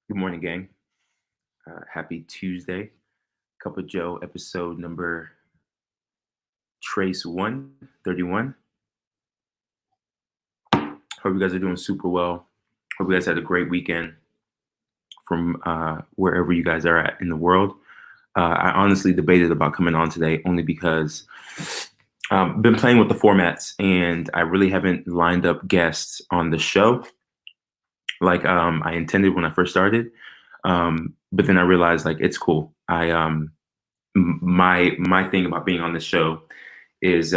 Good morning, gang. Happy Tuesday. Cup of Joe, episode number Trace 131. Hope you guys are doing super well. Hope you guys had a great weekend from wherever you guys are at in the world. I honestly debated about coming on today only because been playing with the formats and I really haven't lined up guests on the show like I intended when I first started. But then I realized like it's cool. My thing about being on this show is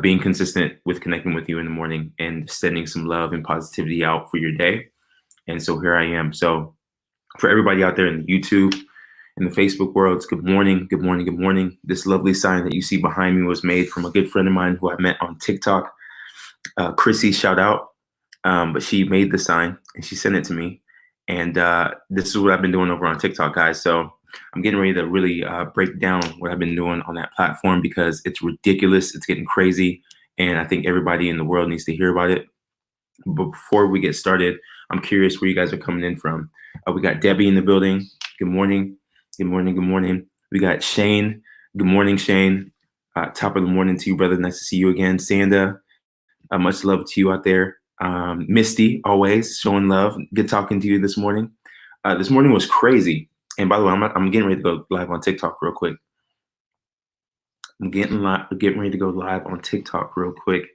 being consistent with connecting with you in the morning and sending some love and positivity out for your day. And so here I am. So for everybody out there in the YouTube, in the Facebook worlds, good morning, good morning, good morning. This lovely sign that you see behind me was made from a good friend of mine who I met on TikTok. Chrissy, shout out. But she made the sign and she sent it to me. And this is what I've been doing over on TikTok, guys. So I'm getting ready to really break down what I've been doing on that platform because it's ridiculous. It's getting crazy. And I think everybody in the world needs to hear about it. But before we get started, I'm curious where you guys are coming in from. We got Debbie in the building. Good morning. Good morning. Good morning. We got Shane. Good morning, Shane. Top of the morning to you, brother. Nice to see you again. Sanda, much love to you out there. Misty, always showing love. Good talking to you this morning. This morning was crazy. And by the way, I'm getting ready to go live on TikTok real quick. I'm getting ready to go live on TikTok real quick.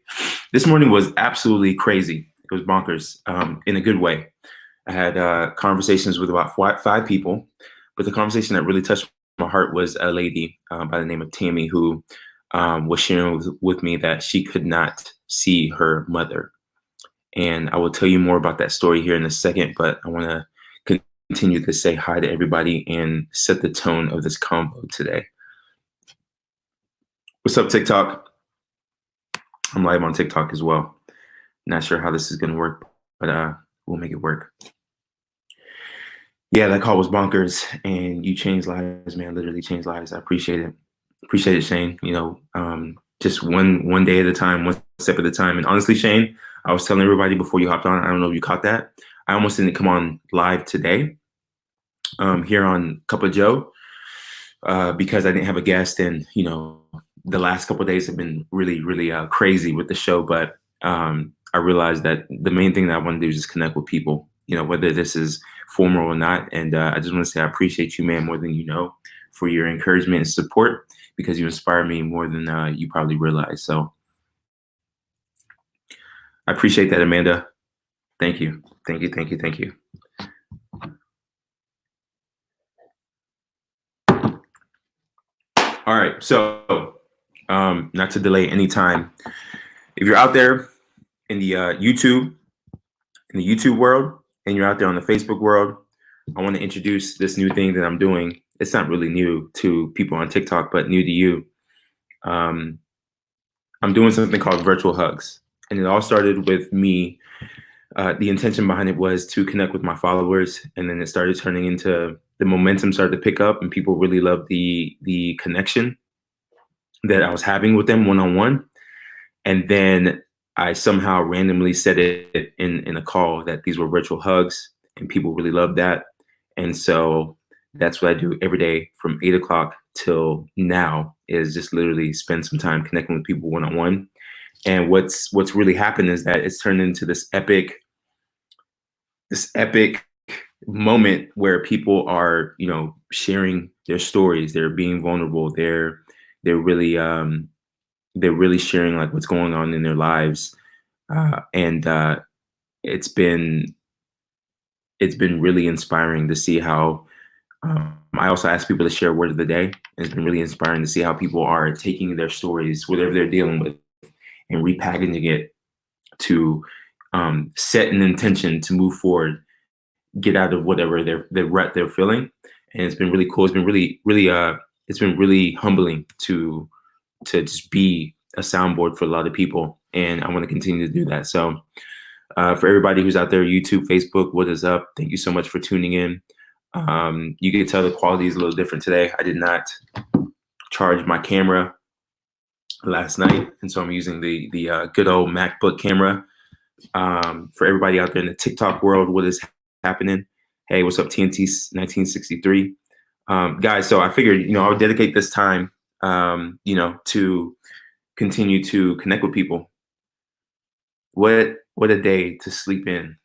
This morning was absolutely crazy. It was bonkers in a good way. I had conversations with about five people, but the conversation that really touched my heart was a lady by the name of Tammy who was sharing with me that she could not see her mother. And I will tell you more about that story here in a second, but I want to continue to say hi to everybody and set the tone of this convo today. What's up, TikTok? I'm live on TikTok as well. Not sure how this is going to work, but we'll make it work. Yeah, that call was bonkers, and you changed lives, man. Literally changed lives. I appreciate it. Appreciate it, Shane. You know, just one day at a time, one step at a time. And honestly, Shane, I was telling everybody before you hopped on, I don't know if you caught that. I almost didn't come on live today here on Cup of Joe because I didn't have a guest. And, you know, the last couple of days have been really, really crazy with the show. But I realized that the main thing that I want to do is just connect with people, you know, whether this is formal or not. And I just want to say I appreciate you, man, more than you know, for your encouragement and support because you inspire me more than you probably realize. So I appreciate that, Amanda. Thank you. Thank you. Thank you. Thank you. All right. So not to delay any time. If you're out there in the YouTube world and you're out there on the Facebook world, I want to introduce this new thing that I'm doing. It's not really new to people on TikTok, but new to you. I'm doing something called virtual hugs. And it all started with me. The intention behind it was to connect with my followers. And then it started turning into the momentum started to pick up and people really loved the connection that I was having with them one-on-one. And then I somehow randomly said it in a call that these were virtual hugs and people really loved that. And so that's what I do every day from 8 o'clock till now is just literally spend some time connecting with people one-on-one. And what's really happened is that it's turned into this epic moment where people are, you know, sharing their stories. They're being vulnerable. They're really sharing like what's going on in their lives. And it's been really inspiring to see how I also ask people to share a word of the day. It's been really inspiring to see how people are taking their stories, whatever they're dealing with, and repackaging it to set an intention to move forward, get out of whatever the rut they're feeling. And it's been really cool. It's been really it's been really humbling to just be a soundboard for a lot of people. And I want to continue to do that. So for everybody who's out there, YouTube, Facebook, what is up? Thank you so much for tuning in. You can tell the quality is a little different today. I did not charge my camera last night. And so I'm using the good old MacBook camera. For everybody out there in the TikTok world, what is happening? Hey, what's up, TNT 1963? Guys, so I figured, I would dedicate this time, to continue to connect with people. What a day to sleep in.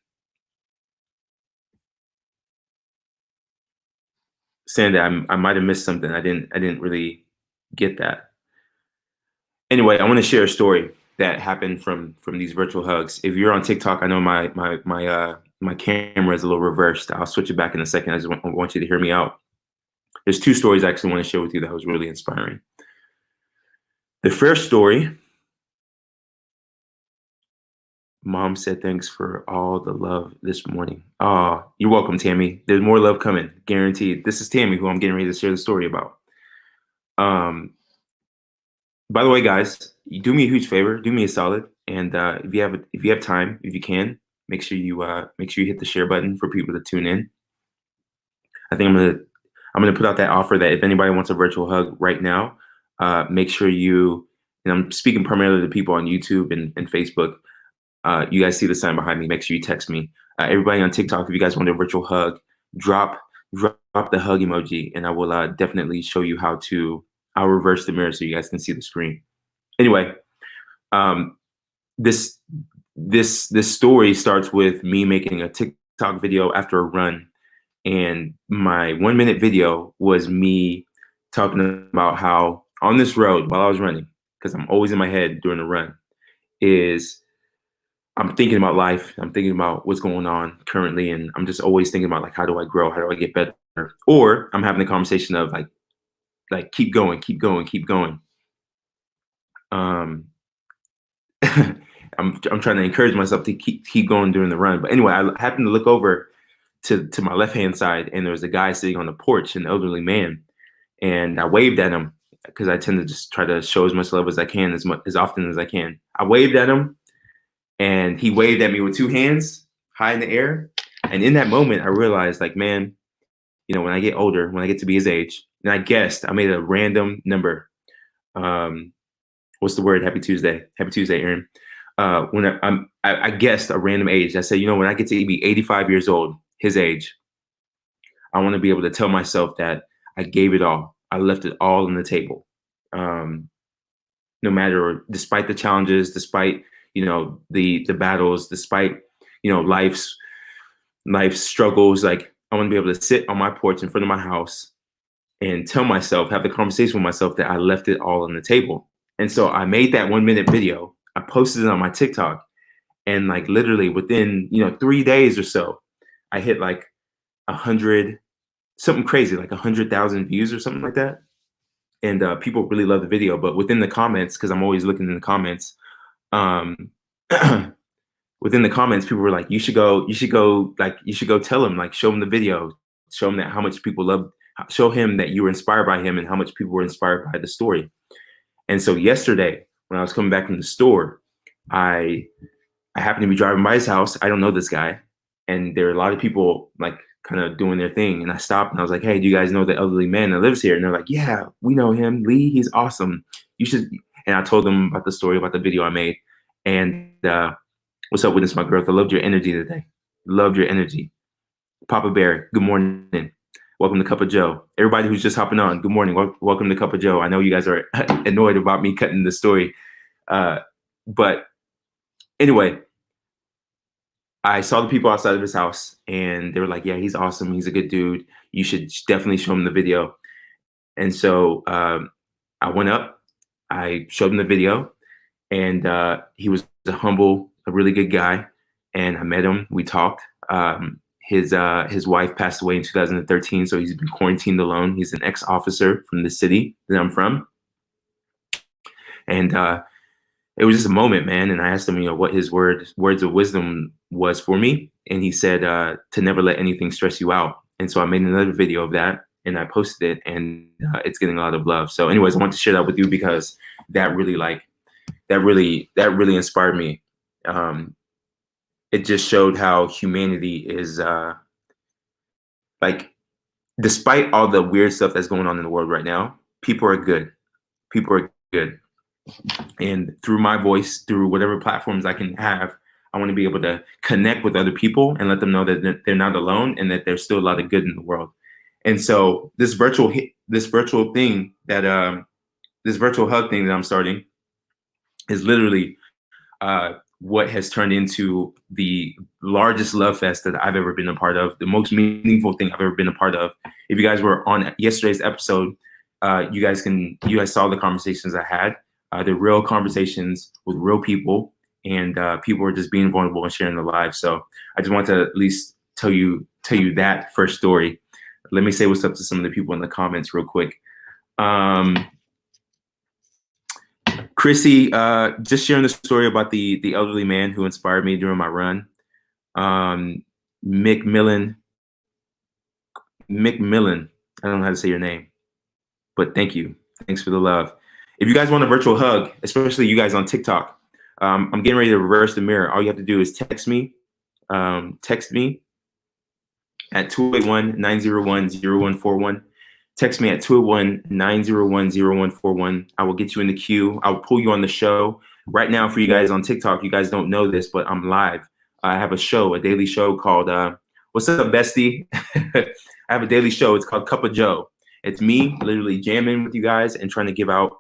Saying that I might have missed something. I didn't really get that. Anyway, I want to share a story that happened from these virtual hugs. If you're on TikTok, I know my camera is a little reversed. I'll switch it back in a second. I just want you to hear me out. There's two stories I actually want to share with you that was really inspiring. The first story, Mom said thanks for all the love this morning. Oh, you're welcome, Tammy. There's more love coming, guaranteed. This is Tammy, who I'm getting ready to share the story about. Um, by the way, guys, you do me a huge favor, do me a solid, and if you have time, if you can, make sure you hit the share button for people to tune in. I think I'm gonna put out that offer that if anybody wants a virtual hug right now, make sure you. And I'm speaking primarily to people on YouTube and Facebook. You guys see the sign behind me. Make sure you text me. Everybody on TikTok, if you guys want a virtual hug, drop the hug emoji, and I will definitely show you how to. I'll reverse the mirror so you guys can see the screen. Anyway, this story starts with me making a TikTok video after a run, and my 1 minute video was me talking about how on this road while I was running, because I'm always in my head during the run, is I'm thinking about life. I'm thinking about what's going on currently, and I'm just always thinking about like how do I grow, how do I get better, or I'm having a conversation of like keep going, keep going, keep going. I'm trying to encourage myself to keep going during the run. But anyway, I happened to look over to my left hand side, and there was a guy sitting on the porch, an elderly man, and I waved at him because I tend to just try to show as much love as I can, as often as I can. I waved at him, and he waved at me with two hands high in the air. And in that moment, I realized, like, man, when I get older, when I get to be his age, and I made a random number. What's the word? Happy Tuesday, Aaron. When I guessed a random age, I said, when I get to be 85 years old, his age, I want to be able to tell myself that I gave it all. I left it all on the table. No matter, despite the challenges, despite, the battles, despite, life's struggles, like I want to be able to sit on my porch in front of my house and tell myself, have the conversation with myself that I left it all on the table. And so I made that 1 minute video. I posted it on my TikTok, and like literally within 3 days or so, I hit like 100, something crazy, like 100,000 views or something like that. And people really love the video. But within the comments, because I'm always looking in the comments, within the comments, people were like, you should go tell him, like, show him the video, show him that how much people love, show him that you were inspired by him and how much people were inspired by the story. And so yesterday, when I was coming back from the store, I happened to be driving by his house. I don't know this guy, and there were a lot of people like kind of doing their thing. And I stopped and I was like, "Hey, do you guys know the elderly man that lives here?" And they're like, "Yeah, we know him, Lee. He's awesome. You should." And I told them about the story, about the video I made. And what's up, Witness My Growth? I loved your energy today. Loved your energy. Papa Bear, good morning. Welcome to Cup of Joe. Everybody who's just hopping on, good morning. Welcome to Cup of Joe. I know you guys are annoyed about me cutting the story. But anyway, I saw the people outside of his house, and they were like, yeah, he's awesome. He's a good dude. You should definitely show him the video. And so I went up, I showed him the video, and he was a really good guy. And I met him, we talked. His wife passed away in 2013, so he's been quarantined alone. He's an ex-officer from the city that I'm from. And it was just a moment, man. And I asked him, what his words of wisdom was for me. And he said to never let anything stress you out. And so I made another video of that, and I posted it, and it's getting a lot of love. So anyways, I want to share that with you because that really inspired me. It just showed how humanity is like, despite all the weird stuff that's going on in the world right now, people are good. People are good. And through my voice, through whatever platforms I can have, I want to be able to connect with other people and let them know that they're not alone and that there's still a lot of good in the world. And so this virtual thing that this virtual hug thing that I'm starting is literally what has turned into the largest love fest that I've ever been a part of, the most meaningful thing I've ever been a part of. If you guys were on yesterday's episode, you guys saw the conversations I had. They're real conversations with real people, and people are just being vulnerable and sharing their lives. So I just want to at least tell you that first story. Let me say what's up to some of the people in the comments real quick. Chrissy, just sharing the story about the elderly man who inspired me during my run. McMillan, I don't know how to say your name, but thank you. Thanks for the love. If you guys want a virtual hug, especially you guys on TikTok, I'm getting ready to reverse the mirror. All you have to do is text me at 281-901-0141. Text me at 281-901-0141. I will get you in the queue. I will pull you on the show. Right now, for you guys on TikTok, you guys don't know this, but I'm live. I have a show, a daily show called What's Up, Bestie? I have a daily show. It's called Cup of Joe. It's me literally jamming with you guys and trying to give out.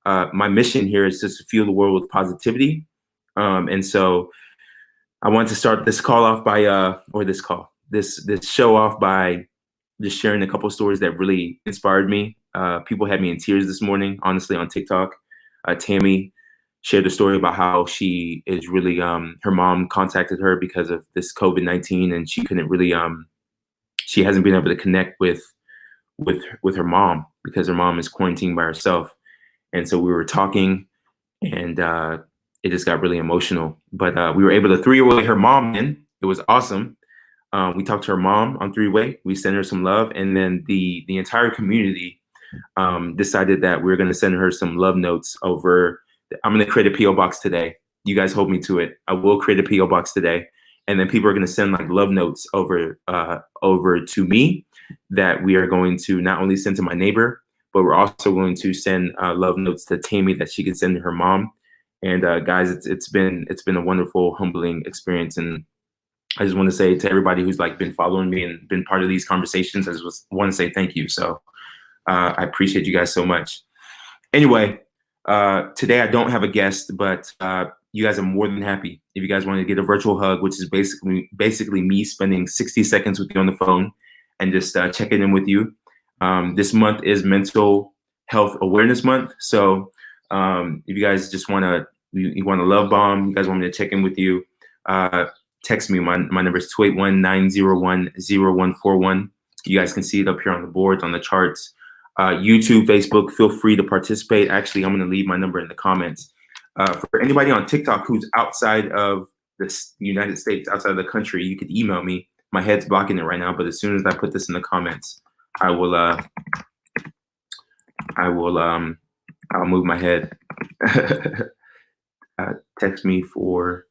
My mission here is just to fuel the world with positivity. And so I wanted to start this call off by, this show off by just sharing a couple of stories that really inspired me. People had me in tears this morning, honestly, on TikTok. Tammy shared a story about how she is really, her mom contacted her because of this COVID-19, and she couldn't really, she hasn't been able to connect with her mom because her mom is quarantined by herself. And so we were talking, and it just got really emotional. But we were able to three-way her mom in. It was awesome. We talked to her mom on three-way. We sent her some love, and then the entire community decided that we were going to send her some love notes over. I'm going to create a PO box today. You guys hold me to it. I will create a PO box today, and then people are going to send like love notes over to me that we are going to not only send to my neighbor, but we're also going to send love notes to Tammy that she can send to her mom. And guys, it's been a wonderful, humbling experience, and I just want to say to everybody who's like been following me and been part of these conversations, I just want to say thank you. So I appreciate you guys so much. Anyway, today I don't have a guest, but you guys are more than happy if you guys want to get a virtual hug, which is basically me spending 60 seconds with you on the phone and just checking in with you. This month is Mental Health Awareness Month. So if you guys just want to, you want a love bomb, you guys want me to check in with you, text me. My number is 281-901-0141. You guys can see it up here on the boards, on the charts. YouTube, Facebook, feel free to participate. Actually, I'm going to leave my number in the comments. For anybody on TikTok who's outside of the United States, outside of the country, you could email me. My head's blocking it right now, but as soon as I put this in the comments, I'll move my head. Text me for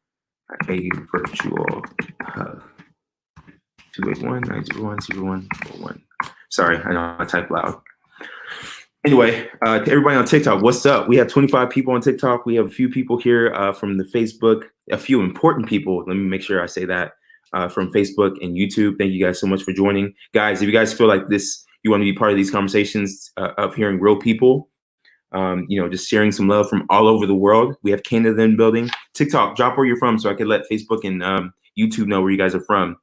a virtual hug. 281-901-0141. Sorry, I know I type loud. Anyway, to everybody on TikTok, what's up? We have 25 people on TikTok. We have a few people here from the Facebook, a few important people. Let me make sure I say that from Facebook and YouTube. Thank you guys so much for joining. Guys, if you guys feel like this, you want to be part of these conversations of hearing real people, just sharing some love from all over the world. We have Canada in building. TikTok, drop where you're from so I can let Facebook and YouTube know where you guys are from.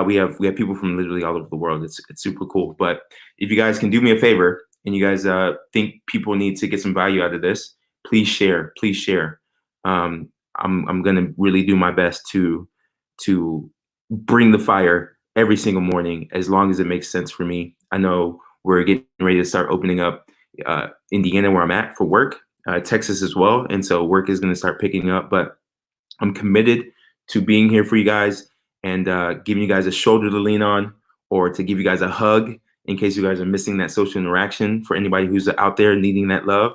We have people from literally all over the world. It's super cool. But if you guys can do me a favor and you guys think people need to get some value out of this, please share. Please share. I'm gonna really do my best to bring the fire every single morning, as long as it makes sense for me. I know we're getting ready to start opening up Indiana, where I'm at, for work, Texas as well. And so work is going to start picking up, but I'm committed to being here for you guys and giving you guys a shoulder to lean on, or to give you guys a hug in case you guys are missing that social interaction. For anybody who's out there needing that love.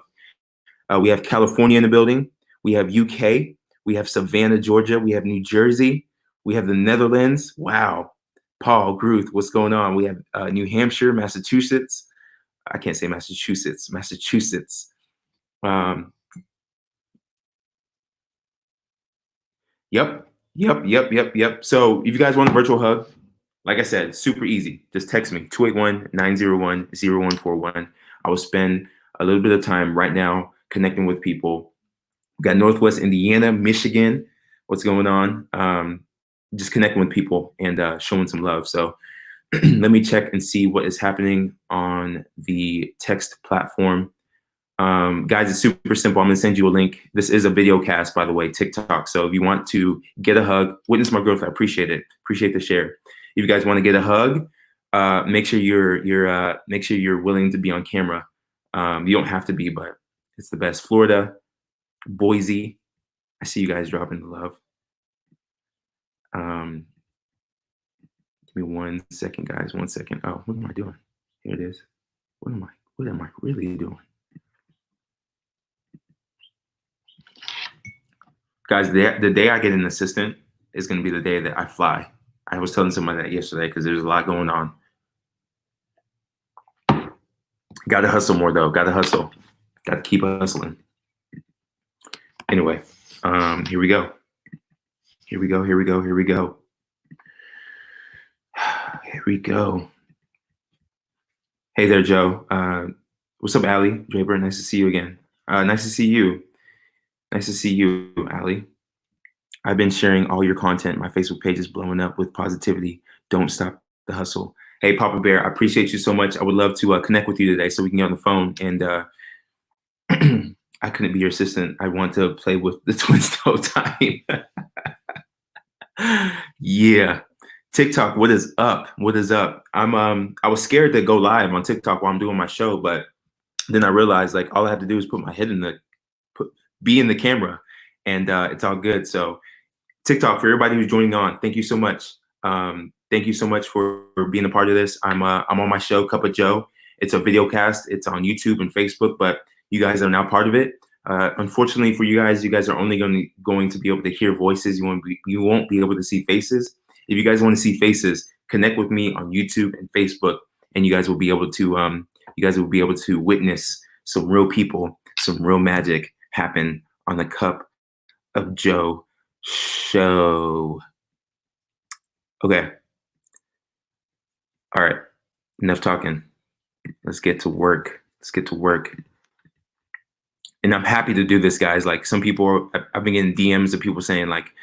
We have California in the building. We have UK. We have Savannah, Georgia. We have New Jersey. We have the Netherlands. Wow. Paul, Gruth, what's going on? We have New Hampshire, Massachusetts. I can't say Massachusetts. Yep. Yep. So if you guys want a virtual hug, like I said, super easy. Just text me 281-901-0141. I will spend a little bit of time right now connecting with people. We got Northwest Indiana, Michigan. What's going on? Just connecting with people and showing some love. So let me check and see what is happening on the text platform. Guys, it's super simple. I'm gonna send you a link. This is a video cast, by the way, TikTok. So if you want to get a hug, witness my growth, I appreciate it. Appreciate the share. If you guys want to get a hug, make sure you're willing to be on camera. You don't have to be, but it's the best. Florida, Boise. I see you guys dropping the love. Give me 1 second, guys. 1 second. Oh, what am I doing? Here it is. What am I really doing? Guys, the day I get an assistant is going to be the day that I fly. I was telling somebody that yesterday because there's a lot going on. Got to hustle more, though. Got to hustle. Got to keep hustling. Anyway, here we go. Here we go. Hey there, Joe. What's up, Allie Draper? Nice to see you again. Nice to see you. Nice to see you, Allie. I've been sharing all your content. My Facebook page is blowing up with positivity. Don't stop the hustle. Hey, Papa Bear, I appreciate you so much. I would love to connect with you today so we can get on the phone. And I couldn't be your assistant. I want to play with the twin stove time. Yeah. TikTok, what is up? What is up? I was scared to go live on TikTok while I'm doing my show, but then I realized like all I have to do is put my head be in the camera, and it's all good. So TikTok, for everybody who's joining on, thank you so much. Thank you so much for being a part of this. I'm on my show, Cup of Joe. It's a video cast. It's on YouTube and Facebook, but you guys are now part of it. Unfortunately for you guys are only going to be able to hear voices. You won't be able to see faces. If you guys want to see faces, connect with me on YouTube and Facebook, and you guys will be able to witness some real people, some real magic happen on the Cup of Joe show. Okay. All right. Enough talking. Let's get to work. And I'm happy to do this, guys. Like some people, I've been getting DMs of people saying like,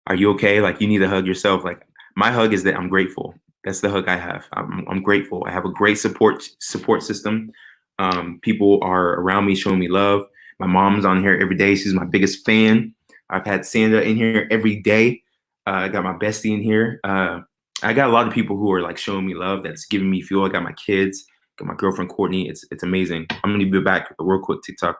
are you okay? Like you need a hug yourself. Like my hug is that I'm grateful. That's the hug I have. I'm grateful. I have a great support system. People are around me showing me love. My mom's on here every day. She's my biggest fan. I've had Sandra in here every day. I got my bestie in here. I got a lot of people who are like showing me love. That's giving me fuel. I got my kids. Got my girlfriend Courtney. It's amazing. I'm gonna be back real quick. TikTok.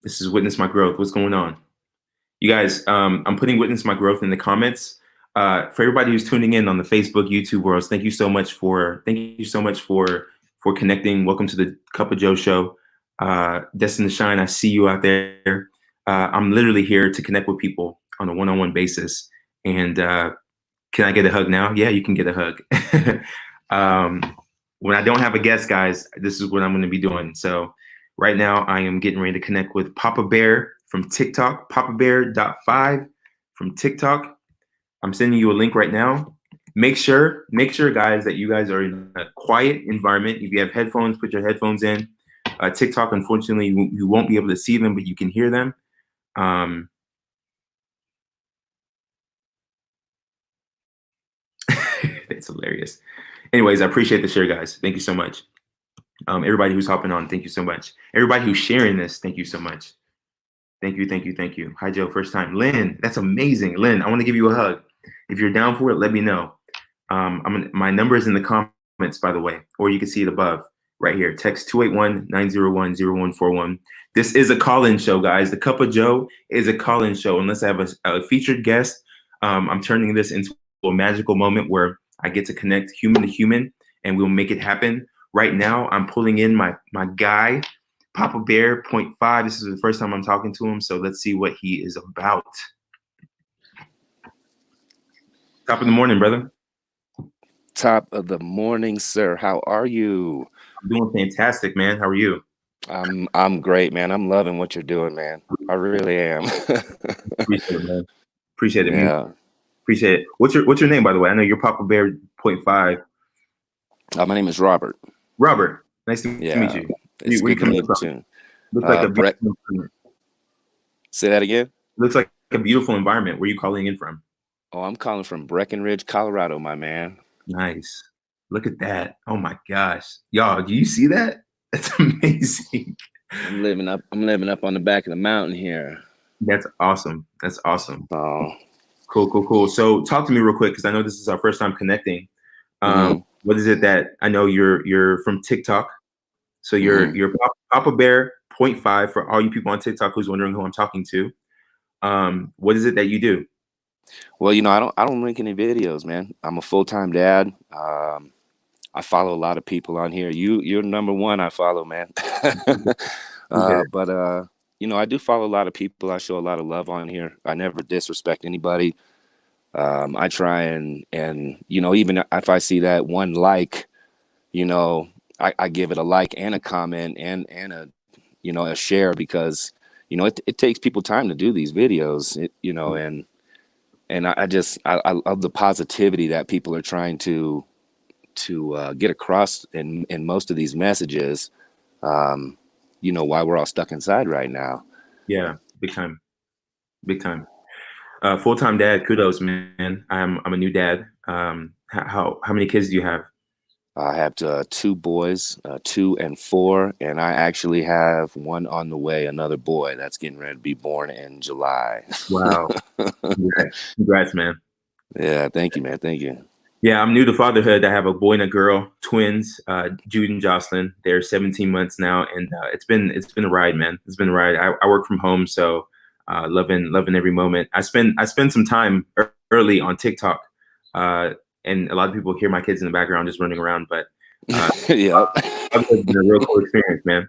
This is Witness My Growth. What's going on? You guys, I'm putting Witness My Growth in the comments. For everybody who's tuning in on the Facebook, YouTube worlds, thank you so much for connecting. Welcome to the Cup of Joe show. Destined to Shine, I see you out there. I'm literally here to connect with people on a one-on-one basis. And can I get a hug now? Yeah, you can get a hug. When I don't have a guest, guys, this is what I'm going to be doing. So right now I am getting ready to connect with Papa Bear from TikTok, papabear.5 from TikTok. I'm sending you a link right now. Make sure, guys, that you guys are in a quiet environment. If you have headphones, put your headphones in. TikTok, unfortunately, you won't be able to see them, but you can hear them. It's hilarious. Anyways, I appreciate the share, guys. Thank you so much. Everybody who's hopping on, thank you so much. Everybody who's sharing this, thank you so much. Thank you. Hi, Joe. First time. Lynn, that's amazing. Lynn, I want to give you a hug. If you're down for it, let me know. My number is in the comments, by the way, or you can see it above right here. Text 281-901-0141. This is a call-in show, guys. The Cup of Joe is a call-in show. Unless I have a featured guest, I'm turning this into a magical moment where I get to connect human to human, and we'll make it happen. Right now, I'm pulling in my guy, Papa Bear 0.5. This is the first time I'm talking to him, so let's see what he is about. Top of the morning, brother. Top of the morning, sir. How are you? I'm doing fantastic, man. How are you? I'm great, man. I'm loving what you're doing, man. I really am. Appreciate it, man. Appreciate it. Yeah. Appreciate it. What's your name, by the way? I know you're Papa Bear point five. My name is Robert. Robert. Nice to meet Yeah. you. It's Where you good to coming meet you from? too. Looks like a Brett, beautiful, say that again. looks like a beautiful environment. Where you calling in from? Oh, I'm calling from Breckenridge, Colorado, my man. Nice. Look at that. Oh my gosh. Y'all, do you see that? That's amazing. I'm living up on the back of the mountain here. That's awesome. That's awesome. Oh. Cool. So talk to me real quick because I know this is our first time connecting. Hmm. What is it that I know you're from TikTok? So Hmm. you're Papa Bear point five for all you people on TikTok who's wondering who I'm talking to. What is it that you do? Well, I don't link any videos, man. I'm a full-time dad. I follow a lot of people on here. You're number one I follow, man. Appreciate it. But I do follow a lot of people. I show a lot of love on here. I never disrespect anybody. I try and even if I see that one like, you know, I give it a like and a comment and a share because it takes people time to do these videos. And I love the positivity that people are trying to get across in most of these messages. Why we're all stuck inside right now. Yeah, big time, big time. Full-time dad. Kudos, man. I'm a new dad. How many kids do you have? I have two boys, 2 and 4, and I actually have one on the way, another boy that's getting ready to be born in July. Wow. Congrats, man. Yeah, thank you, man. Thank you. Yeah, I'm new to fatherhood. I have a boy and a girl, twins, Jude and Jocelyn. They're 17 months now, and it's been a ride, man. It's been a ride. I work from home, so loving every moment. I spend some time early on TikTok, uh, and a lot of people hear my kids in the background just running around. But Yep. it's been a real cool experience, man.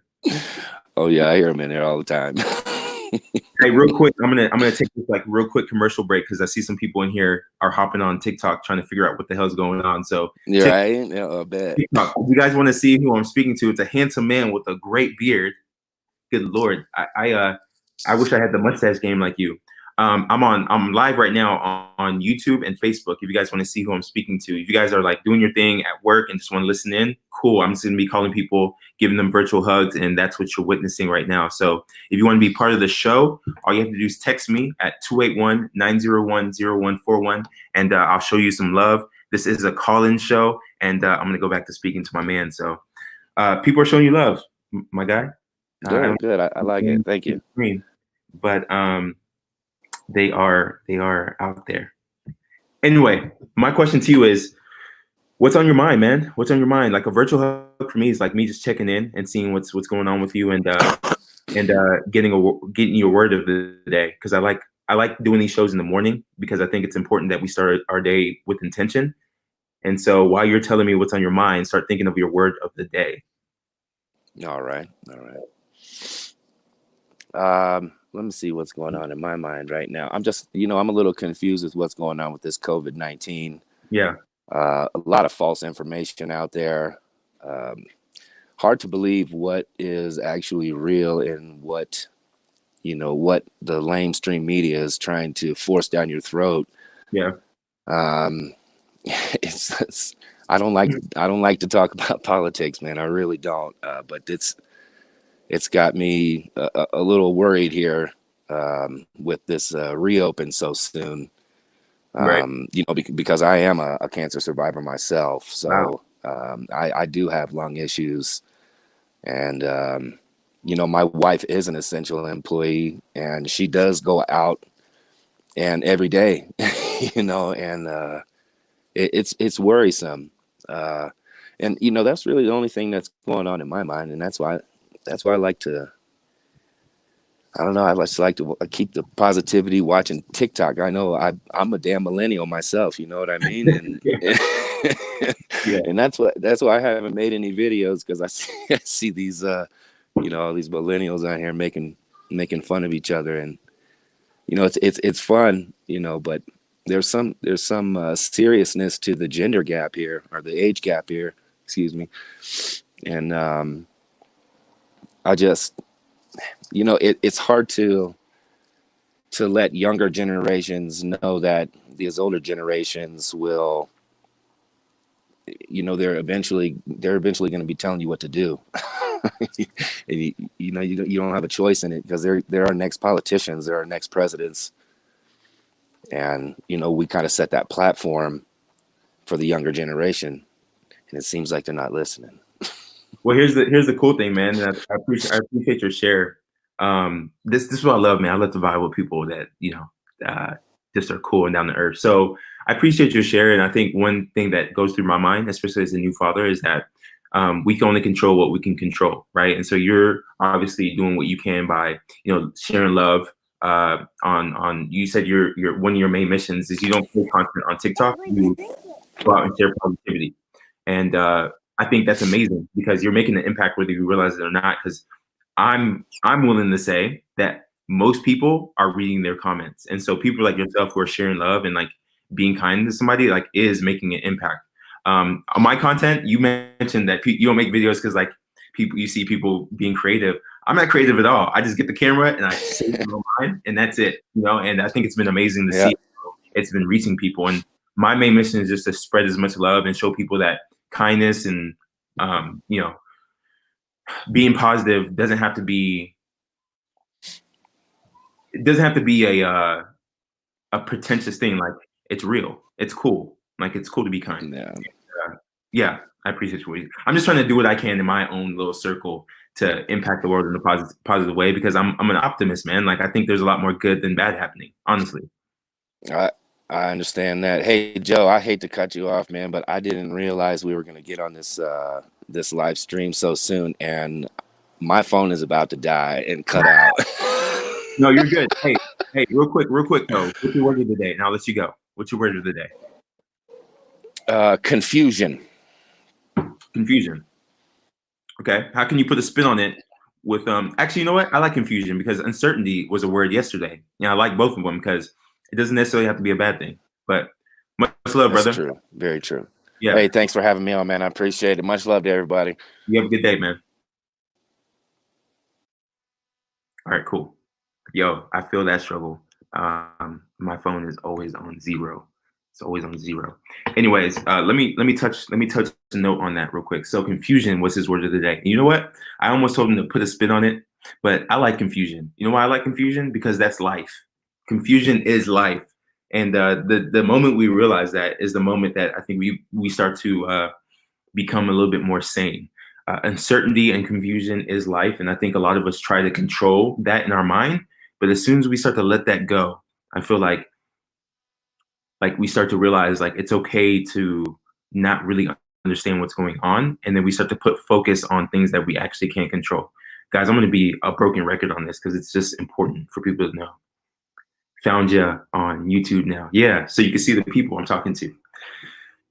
Oh yeah, I hear them in there all the time. Hey, real quick, I'm gonna take this like real quick commercial break because I see some people in here are hopping on TikTok trying to figure out what the hell's going on. So You're right. Yeah, I bet. TikTok. If you guys want to see who I'm speaking to, it's a handsome man with a great beard. Good lord, I wish I had the mustache game like you. I'm live right now on YouTube and Facebook. If you guys want to see who I'm speaking to, if you guys are like doing your thing at work and just want to listen in, cool. I'm just gonna be calling people, giving them virtual hugs, and that's what you're witnessing right now. So if you want to be part of the show, all you have to do is text me at 281-901-0141, and I'll show you some love. This is a call-in show, and I'm gonna go back to speaking to my man. So people are showing you love, my guy. I Good, don't good. I like it. Thank you. screen, but they are out there. Anyway, my question to you is, what's on your mind, man? What's on your mind? Like a virtual hug for me is like me just checking in and seeing what's going on with you and getting your word of the day because I like doing these shows in the morning because I think it's important that we start our day with intention. And so while you're telling me what's on your mind, start thinking of your word of the day. All right. All right. Let me see what's going on in my mind right now. I'm a little confused with what's going on with this COVID-19. Yeah, A lot of false information out there. Um, Hard to believe what is actually real and what the lamestream media is trying to force down your throat. yeah, Um, it's I don't like to talk about politics, man. I really don't. But it's got me a little worried here with this reopen so soon. right. Because I am a cancer survivor myself, Wow. so I do have lung issues, and my wife is an essential employee, and she does go out and every day, and it's worrisome, uh, and that's really the only thing that's going on in my mind, and that's why I like to. I don't know. I just like to keep the positivity watching TikTok. I know I'm a damn millennial myself. You know what I mean? And Yeah, yeah, and that's why I haven't made any videos because I see these all these millennials out here making fun of each other, and it's fun, but there's some seriousness to the gender gap here or the age gap here. Excuse me. And I just, it's hard to let younger generations know that these older generations will, they're eventually going to be telling you what to do. You don't have a choice in it, because they're our next politicians, they're our next presidents. And, we kind of set that platform for the younger generation, and it seems like they're not listening. Well, here's the cool thing, man. And I appreciate your share. This is what I love, man. I love to vibe with people that just are cool and down to earth. So I appreciate your share, and I think one thing that goes through my mind, especially as a new father, is that we can only control what we can control, right? And so you're obviously doing what you can by sharing love. On you said your one of your main missions is you don't put content on TikTok. You go out and share positivity, and I think that's amazing, because you're making an impact whether you realize it or not. Because I'm willing to say that most people are reading their comments, and so people like yourself who are sharing love and like being kind to somebody like is making an impact. On my content, you mentioned that you don't make videos because like you see people being creative. I'm not creative at all. I just get the camera and I say it in my mind, and that's it. And I think it's been amazing to see. It's been reaching people, and my main mission is just to spread as much love and show people that kindness and being positive doesn't have to be a pretentious thing. Like, it's real, it's cool, like it's cool to be kind. Yeah, I appreciate you. I'm just trying to do what I can in my own little circle to impact the world in a positive way, because I'm an optimist, man. Like, I think there's a lot more good than bad happening, honestly. I understand that. Hey, Joe, I hate to cut you off, man, but I didn't realize we were going to get on this live stream so soon, and my phone is about to die and cut out. No, you're good. Hey, real quick though. What's your word of the day? And I'll let you go. What's your word of the day? Confusion. Confusion. Okay. How can you put a spin on it with actually, you know what? I like confusion, because uncertainty was a word yesterday. I like both of them, because it doesn't necessarily have to be a bad thing. But much love, brother. That's true. Very true. Yeah. Hey, thanks for having me on, man. I appreciate it. Much love to everybody. You have a good day, man. All right, cool. Yo, I feel that struggle. My phone is always on zero. It's always on zero. Anyways, let me touch a note on that real quick. So confusion was his word of the day. And you know what? I almost told him to put a spin on it, but I like confusion. You know why I like confusion? Because that's life. Confusion is life. And the moment we realize that is the moment that I think we start to become a little bit more sane. Uncertainty and confusion is life. And I think a lot of us try to control that in our mind. But as soon as we start to let that go, I feel like we start to realize like it's okay to not really understand what's going on. And then we start to put focus on things that we actually can't control. Guys, I'm going to be a broken record on this because it's just important for people to know. Found you on YouTube now. Yeah, so you can see the people I'm talking to.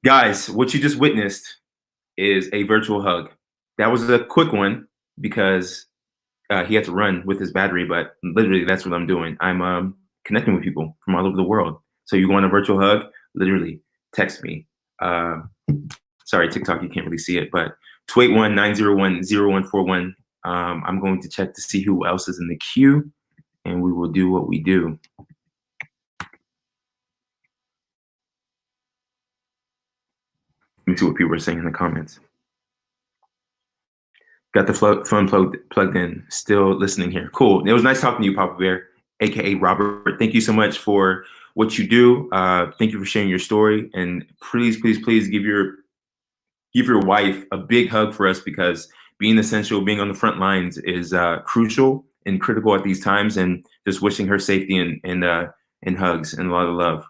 Guys, what you just witnessed is a virtual hug. That was a quick one because he had to run with his battery, but literally that's what I'm doing. I'm connecting with people from all over the world. So you want a virtual hug? Literally text me. Sorry, TikTok, you can't really see it, but 281-901-0141. I'm going to check to see who else is in the queue, and we will do what we do. Let me see what people are saying in the comments. Got the phone plugged in. Still listening here. Cool. It was nice talking to you, Papa Bear, aka Robert. Thank you so much for what you do. Thank you for sharing your story. And please, please, please give your wife a big hug for us, because being essential, being on the front lines is crucial and critical at these times. And just wishing her safety and hugs and a lot of love.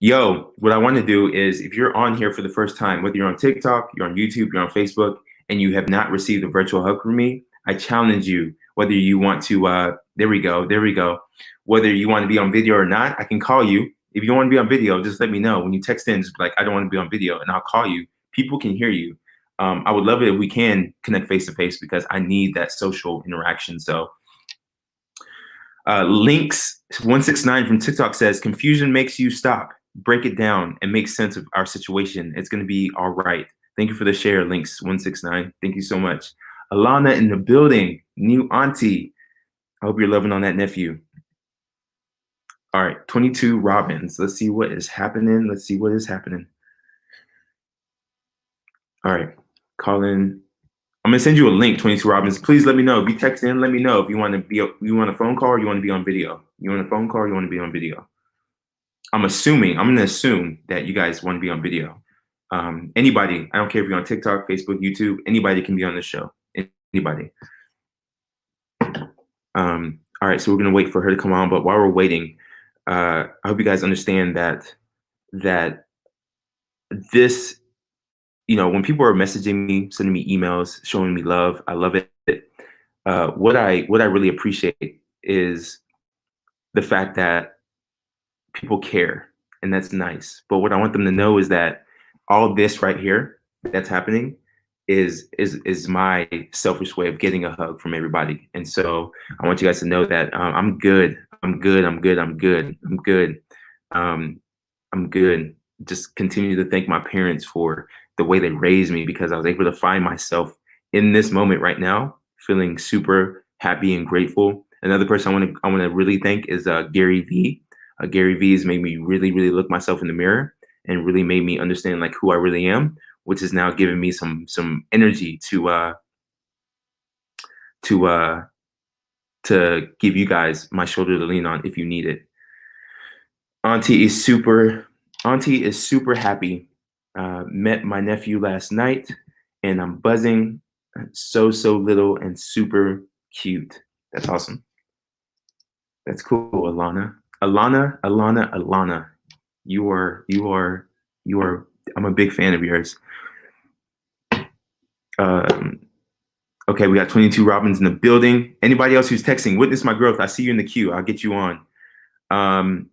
Yo, what I want to do is, if you're on here for the first time, whether you're on TikTok, you're on YouTube, you're on Facebook, and you have not received a virtual hug from me, I challenge you, whether you want to, there we go. Whether you want to be on video or not, I can call you. If you don't want to be on video, just let me know. When you text in, just be like, I don't want to be on video, and I'll call you. People can hear you. I would love it if we can connect face-to-face, because I need that social interaction. So Links169 from TikTok says, confusion makes you stop. Break it down and make sense of our situation. It's going to be all right. Thank you for the share, Links169. Thank you so much. Alana in the building, new auntie. I hope you're loving on that nephew. All right, 22 Robins. Let's see what is happening. Let's see what is happening. All right, Colin. I'm gonna send you a link, 22 Robins. Please let me know. If you text in, let me know if you want a phone call or you want to be on video. You want a phone call or you want to be on video? I'm gonna assume that you guys want to be on video. Anybody, I don't care if you're on TikTok, Facebook, YouTube, anybody can be on this show. Anybody. All right, so we're gonna wait for her to come on, but while we're waiting, I hope you guys understand that this, when people are messaging me, sending me emails, showing me love, I love it. What I really appreciate is the fact that people care, and that's nice. But what I want them to know is that all this right here that's happening is my selfish way of getting a hug from everybody. And so I want you guys to know that I'm good. I'm good. I'm good. I'm good. I'm good. I'm good. Just continue to thank my parents for the way they raised me, because I was able to find myself in this moment right now, feeling super happy and grateful. Another person I want to really thank is Gary Vee. Gary Vee has made me really, really look myself in the mirror and really made me understand like who I really am, which is now giving me some energy to give you guys my shoulder to lean on if you need it. Auntie is super happy. Met my nephew last night, and I'm buzzing. So little and super cute. That's awesome. That's cool, Alana. Alana. You are. I'm a big fan of yours. Okay, we got 22 Robins in the building. Anybody else who's texting, witness my growth. I see you in the queue. I'll get you on.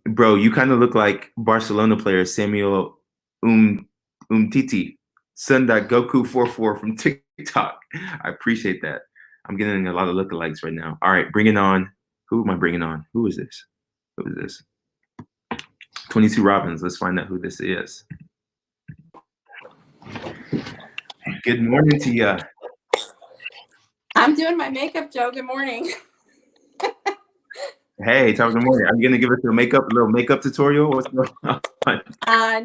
Bro, you kind of look like Barcelona player Samuel Umtiti, Sun.Goku44 from TikTok. I appreciate that. I'm getting a lot of lookalikes right now. All right, bring it on. Who am I bringing on? Who is this? 22 Robins. Let's find out who this is. Good morning to you. I'm doing my makeup, Joe. Good morning. Hey, top of the morning. Are you gonna give us a little makeup tutorial? What's going on?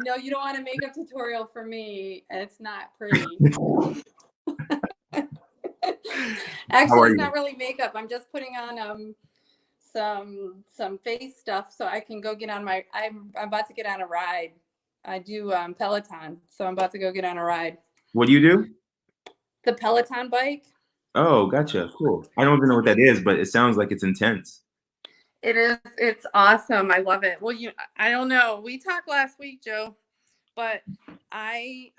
No, you don't want a makeup tutorial for me. It's not pretty. Actually, it's not really makeup. I'm just putting on some face stuff so I can go get on my. I'm about to get on a ride. I do Peloton, so I'm about to go get on a ride. What do you do? The Peloton bike. Oh, gotcha. Cool. I don't even know what that is, but it sounds like it's intense. It is. It's awesome. I love it. Well, I don't know. We talked last week, Joe, but I've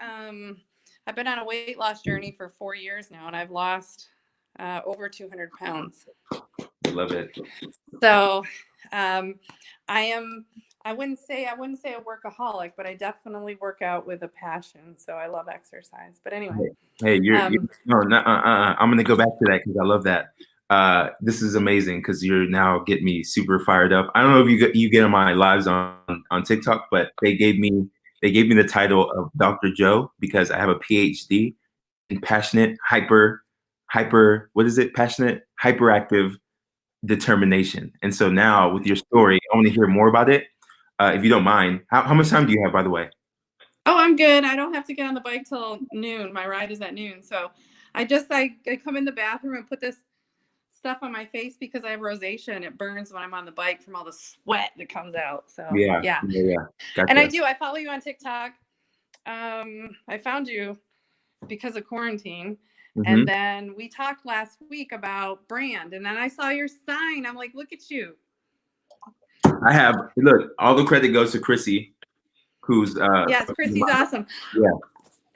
been on a weight loss journey for 4 years now, and I've lost over 200 pounds. I love it. So I wouldn't say a workaholic, but I definitely work out with a passion. So I love exercise. But anyway. Hey, I'm going to go back to that because I love that. This is amazing because you're now getting me super fired up. I don't know if you get on my lives on TikTok, but they gave me the title of Dr. Joe because I have a PhD in passionate, passionate, hyperactive determination. And so now with your story, I want to hear more about it. If you don't mind, how much time do you have, by the way? Oh, I'm good. I don't have to get on the bike till noon. My ride is at noon. So I come in the bathroom and put this stuff on my face because I have rosacea and it burns when I'm on the bike from all the sweat that comes out. So yeah. Gotcha. And I follow you on TikTok. I found you because of quarantine. Mm-hmm. And then we talked last week about brand, and then I saw your sign. I'm like, look at you. Look, all the credit goes to Chrissy, who's yes, Chrissy's awesome. Yeah.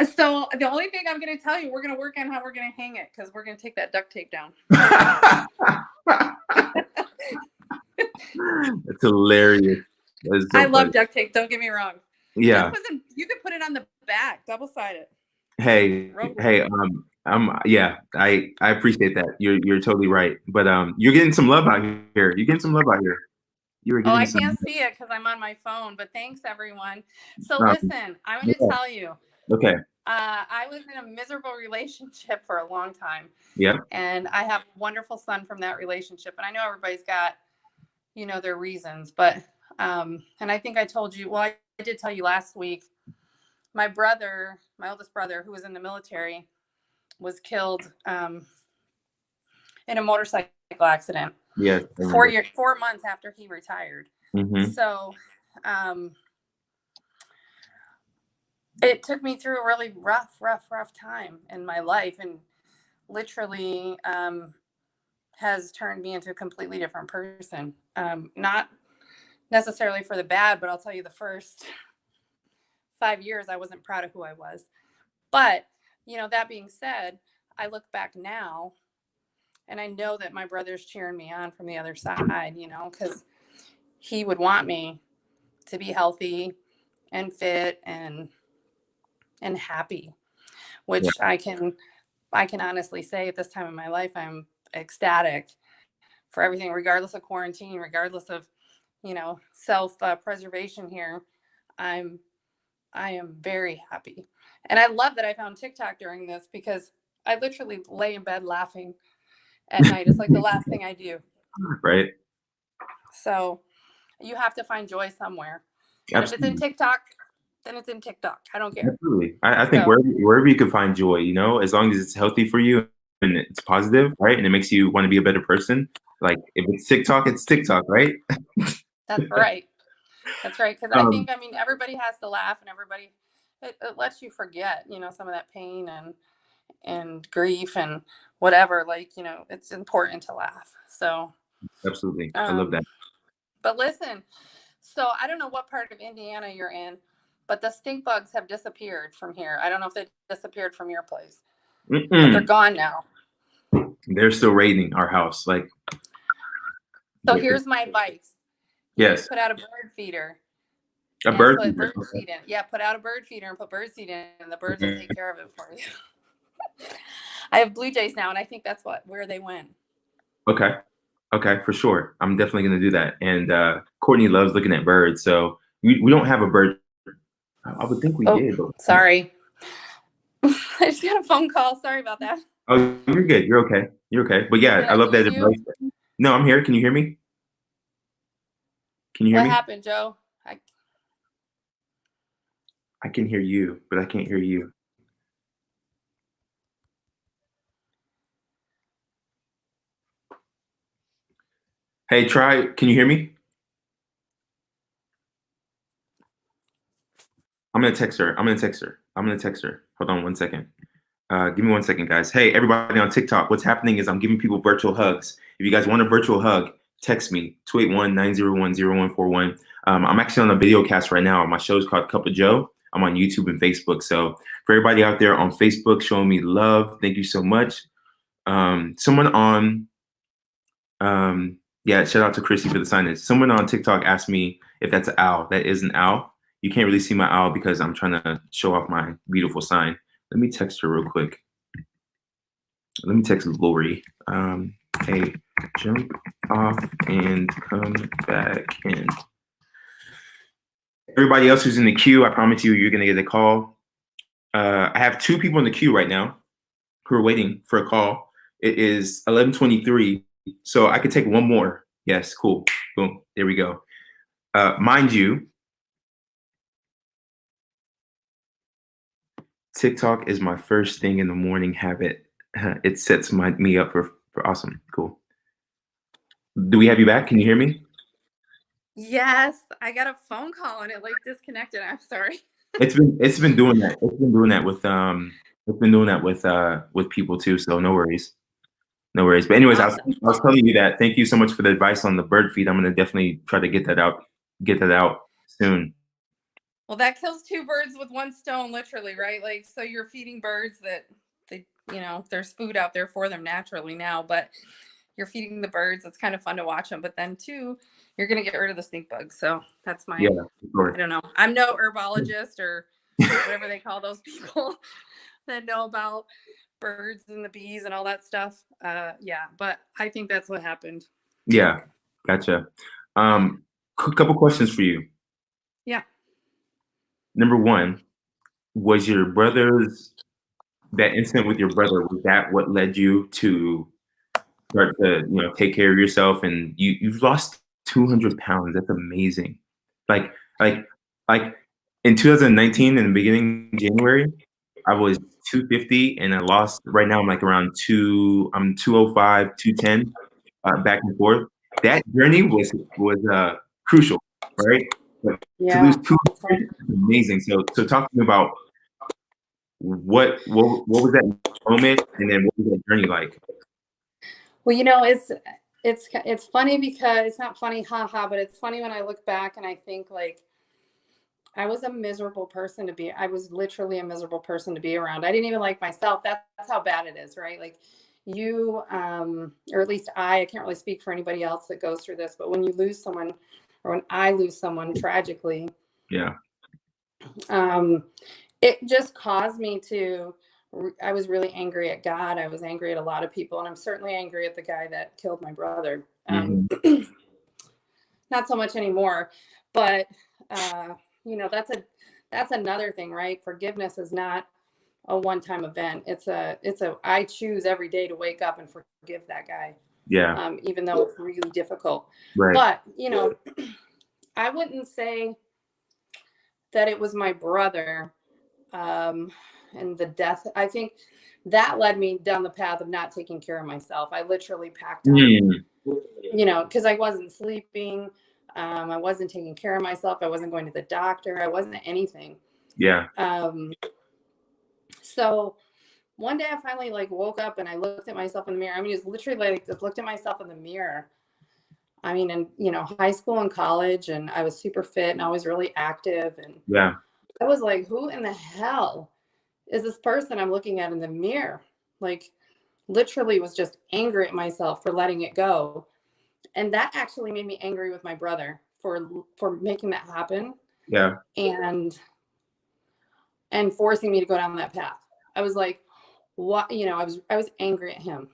So the only thing I'm going to tell you, we're going to work on how we're going to hang it because we're going to take that duct tape down. That's hilarious. That I love duct tape. Don't get me wrong. Yeah. You could put it on the back, double-sided. Hey, I appreciate that. You're totally right. But you're getting some love out here. I can't see it because I'm on my phone, but thanks everyone. So listen, I'm going to tell you. Okay. I was in a miserable relationship for a long time. Yeah. And I have a wonderful son from that relationship. And I know everybody's got, their reasons, but, and I think I told you, well, I did tell you last week, my oldest brother, who was in the military, was killed in a motorcycle accident. Yeah. 4 months after he retired. Mm-hmm. So, it took me through a really rough time in my life, and literally has turned me into a completely different person. Not necessarily for the bad, but I'll tell you, the first 5 years, I wasn't proud of who I was. But, that being said, I look back now and I know that my brother's cheering me on from the other side, because he would want me to be healthy and fit and happy, which Yeah. I can honestly say at this time in my life, I'm ecstatic for everything, regardless of quarantine, regardless of, self preservation here. I am very happy. And I love that I found TikTok during this, because I literally lay in bed laughing at night. It's like the last thing I do. Right. So you have to find joy somewhere. And if it's in TikTok, then it's in TikTok. I don't care. Absolutely. I think wherever you can find joy, as long as it's healthy for you and it's positive, right? And it makes you want to be a better person. Like if it's TikTok, it's TikTok, right? That's right. That's right. Because I think, everybody has to laugh, and everybody, it lets you forget, some of that pain and grief and whatever. Like, it's important to laugh. So Absolutely. I love that. But listen, so I don't know what part of Indiana you're in, but the stink bugs have disappeared from here. I don't know if they disappeared from your place. But they're gone now. They're still raiding our house. So here's my advice. Yes. Put out a bird feeder. A bird feeder. Bird seed in. Yeah, put out a bird feeder and put bird seed in, and the birds will take care of it for you. I have blue jays now, and I think that's where they went. Okay, for sure. I'm definitely going to do that. And Courtney loves looking at birds. So we don't have a bird. I would think we did. But sorry. I just got a phone call. Sorry about that. Oh, you're good. You're okay. But yeah, I love that advice. No, I'm here. Can you hear me? Can you hear me? What happened, Joe? I can hear you, but I can't hear you. Hey, can you hear me? I'm gonna text her. Hold on 1 second. Give me 1 second, guys. Hey, everybody on TikTok, what's happening is I'm giving people virtual hugs. If you guys want a virtual hug, text me, 281-901-0141. I'm actually on a video cast right now. My show is called Cup of Joe. I'm on YouTube and Facebook. So for everybody out there on Facebook showing me love, thank you so much. Someone on, shout out to Chrissy for the signage. Someone on TikTok asked me if that's an owl. That is an owl. You can't really see my owl because I'm trying to show off my beautiful sign. Let me text her real quick. Let me text Lori. Hey, jump off and come back in. Everybody else who's in the queue, I promise you're going to get a call. I have 2 people in the queue right now who are waiting for a call. It is 11:23, so I could take one more. Yes, cool. Boom. There we go. Mind you, TikTok is my first thing in the morning habit. It sets me up for awesome. Cool. Do we have you back? Can you hear me? Yes, I got a phone call and it disconnected. I'm sorry. It's been doing that. It's been doing that with people too. So no worries. But anyways, Awesome. I was telling you that. Thank you so much for the advice on the bird feed. I'm gonna definitely try to get that out soon. Well, that kills 2 birds with 1 stone, literally, right? So you're feeding birds that there's food out there for them naturally now, but you're feeding the birds. It's kind of fun to watch them. But then 2, you're going to get rid of the stink bugs. So that's my, sure. I don't know. I'm no herbologist or whatever they call those people that know about birds and the bees and all that stuff. But I think that's what happened. Yeah. Gotcha. Couple questions for you. Yeah. Number 1, was your brother's that incident with your brother, was that what led you to start to, take care of yourself? And you've lost 200 pounds. That's amazing. Like, like, like in 2019, in the beginning of January, I was 250 and I lost, right now I'm like around I'm 205, 210, back and forth. That journey was crucial, right? But to lose Yeah. 200 is amazing. So talk to me about what was that moment, and then what was that journey like? Well, it's funny because it's not funny, haha, but it's funny when I look back and I think like I was a miserable person to be. I was literally a miserable person to be around. I didn't even like myself. That's how bad it is, right? Like you, or at least I can't really speak for anybody else that goes through this, but when you lose someone, or when I lose someone tragically, Yeah. It just caused me to. I was really angry at God. I was angry at a lot of people, and I'm certainly angry at the guy that killed my brother. Mhm. Not so much anymore, but that's another thing, right? Forgiveness is not a one-time event. It's a I choose every day to wake up and forgive that guy, Yeah. even though it's really difficult. Right. But I wouldn't say that it was my brother, and the death. I think that led me down the path of not taking care of myself. I literally packed on, because I wasn't sleeping. I wasn't taking care of myself. I wasn't going to the doctor. I wasn't anything. Yeah. So one day I finally like woke up and I looked at myself in the mirror. I mean, it's literally like just looked at myself in the mirror. I mean, in high school and college, and I was super fit and I was really active. And Yeah. I was like, who in the hell is this person I'm looking at in the mirror? Like, literally was just angry at myself for letting it go. And that actually made me angry with my brother for making that happen. Yeah. And forcing me to go down that path. I was like, what? I was angry at him.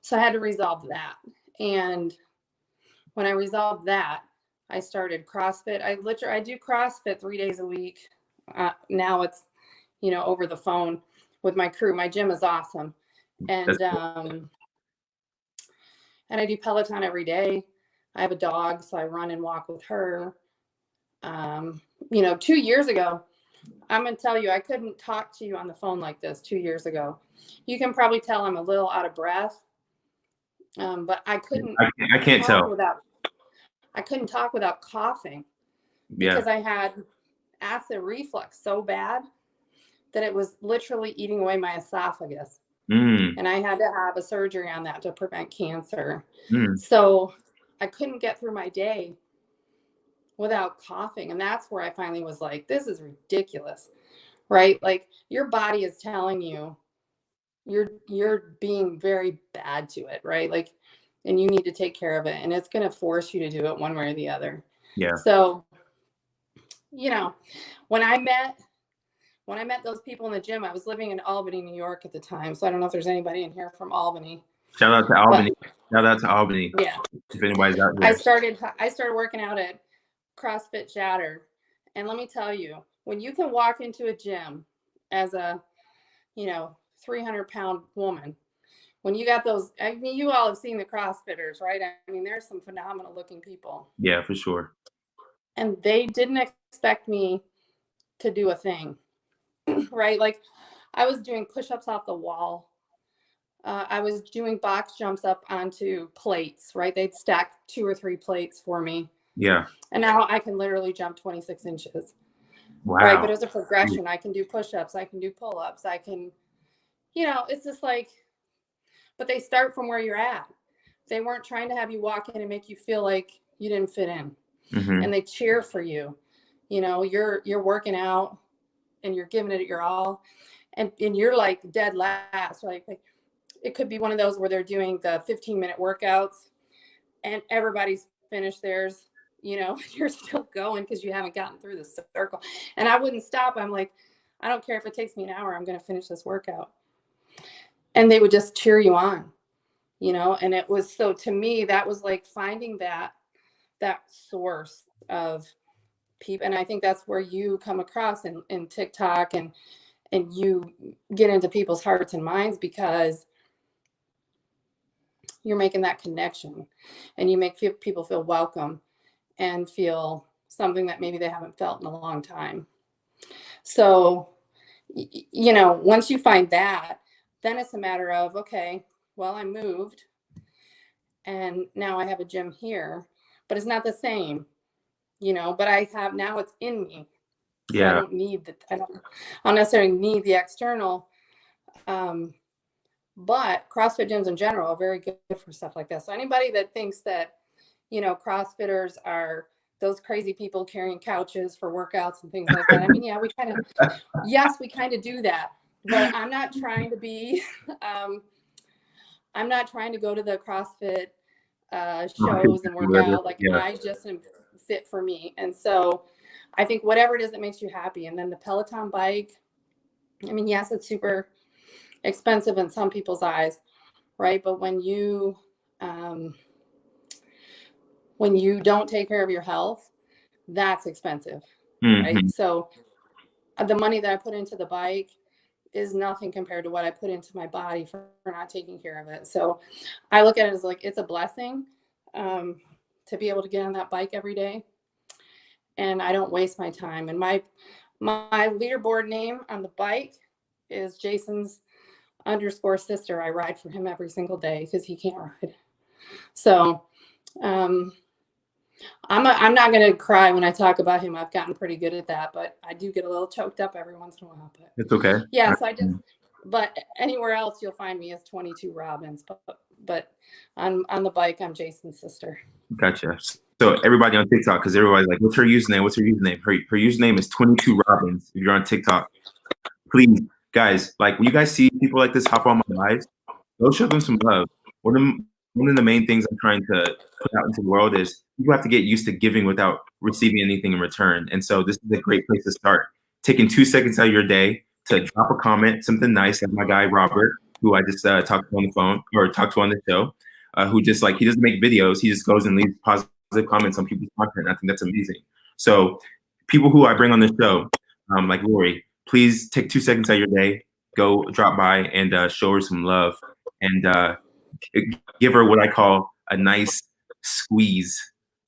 So I had to resolve that. And when I resolved that, I started CrossFit. I do CrossFit 3 days a week. Now it's, over the phone with my crew. My gym is awesome. And, and I do Peloton every day. I have a dog, so I run and walk with her. 2 years ago, I'm going to tell you, I couldn't talk to you on the phone like this 2 years ago. You can probably tell I'm a little out of breath, but I couldn't. I can't tell. I couldn't talk without coughing because I had acid reflux so bad that it was literally eating away my esophagus. And I had to have a surgery on that to prevent cancer. So I couldn't get through my day without coughing. And that's where I finally was like, this is ridiculous, right? Like your body is telling you you're being very bad to it, right? Like, and you need to take care of it, and it's going to force you to do it one way or the other. Yeah. So, when I met those people in the gym, I was living in Albany, New York at the time. So I don't know if there's anybody in here from Albany. Shout out to Albany. Yeah. If anybody's out there. I started working out at CrossFit Chatter. And let me tell you, when you can walk into a gym as a, 300-pound woman, when you got those, I mean, you all have seen the CrossFitters, right? I mean, there's some phenomenal looking people. Yeah, for sure. And they didn't expect me to do a thing, right? Like I was doing push-ups off the wall. I was doing box jumps up onto plates, right? They'd stack 2 or 3 plates for me. Yeah. And now I can literally jump 26 inches. Wow. Right. But as a progression, I can do push-ups. I can do pull-ups. I can, it's just like, but they start from where you're at. They weren't trying to have you walk in and make you feel like you didn't fit in. And they cheer for you. You're working out and you're giving it your all. And you're like dead last. Like it could be one of those where they're doing the 15-minute workouts and everybody's finished theirs. You're still going because you haven't gotten through the circle. And I wouldn't stop. I'm like, I don't care if it takes me an hour. I'm going to finish this workout. And they would just cheer you on, and it was, so to me, that was like finding that source of people, and I think that's where you come across in TikTok, and you get into people's hearts and minds because you're making that connection, and you make people feel welcome and feel something that maybe they haven't felt in a long time. So, you know, once you find that, then it's a matter of, okay, well, I moved and now I have a gym here, but it's not the same, you know, but I have, now it's in me. So Yeah. I don't necessarily need the external. But CrossFit gyms in general are very good for stuff like that. So anybody that thinks that, you know, CrossFitters are those crazy people carrying couches for workouts and things like that. I mean, yeah, we kind of do that, but I'm not trying to be, I'm not trying to go to the CrossFit shows and work out. Like, I just am fit for me. And so I think whatever it is that makes you happy. And then the Peloton bike, I mean, yes, it's super expensive in some people's eyes, right? But when you don't take care of your health, that's expensive, right? So the money that I put into the bike is nothing compared to what I put into my body for not taking care of it. So I look at it as like, it's a blessing to be able to get on that bike every day, and I don't waste my time. And my leaderboard name on the bike is Jason's _sister. I ride for him every single day because he can't ride. So I'm not going to cry when I talk about him. I've gotten pretty good at that, but I do get a little choked up every once in a while. But it's okay. Yeah, so but anywhere else you'll find me as 22 Robbins. But on the bike, I'm Jason's sister. Gotcha. So everybody on TikTok, because everybody's like, what's her username? What's her username? Her username is 22 Robbins. If you're on TikTok, please, guys, like when you guys see people like this hop on my lives, go show them some love. One of the main things I'm trying to put out into the world is you have to get used to giving without receiving anything in return. And so this is a great place to start. Taking 2 seconds out of your day to drop a comment, something nice, like my guy Robert, who I just talked to on the phone or talked to on the show, who just like, he doesn't make videos. He just goes and leaves positive comments on people's content. I think that's amazing. So people who I bring on the show, like Lori, please take 2 seconds out of your day, go drop by and show her some love and give her what I call a nice squeeze.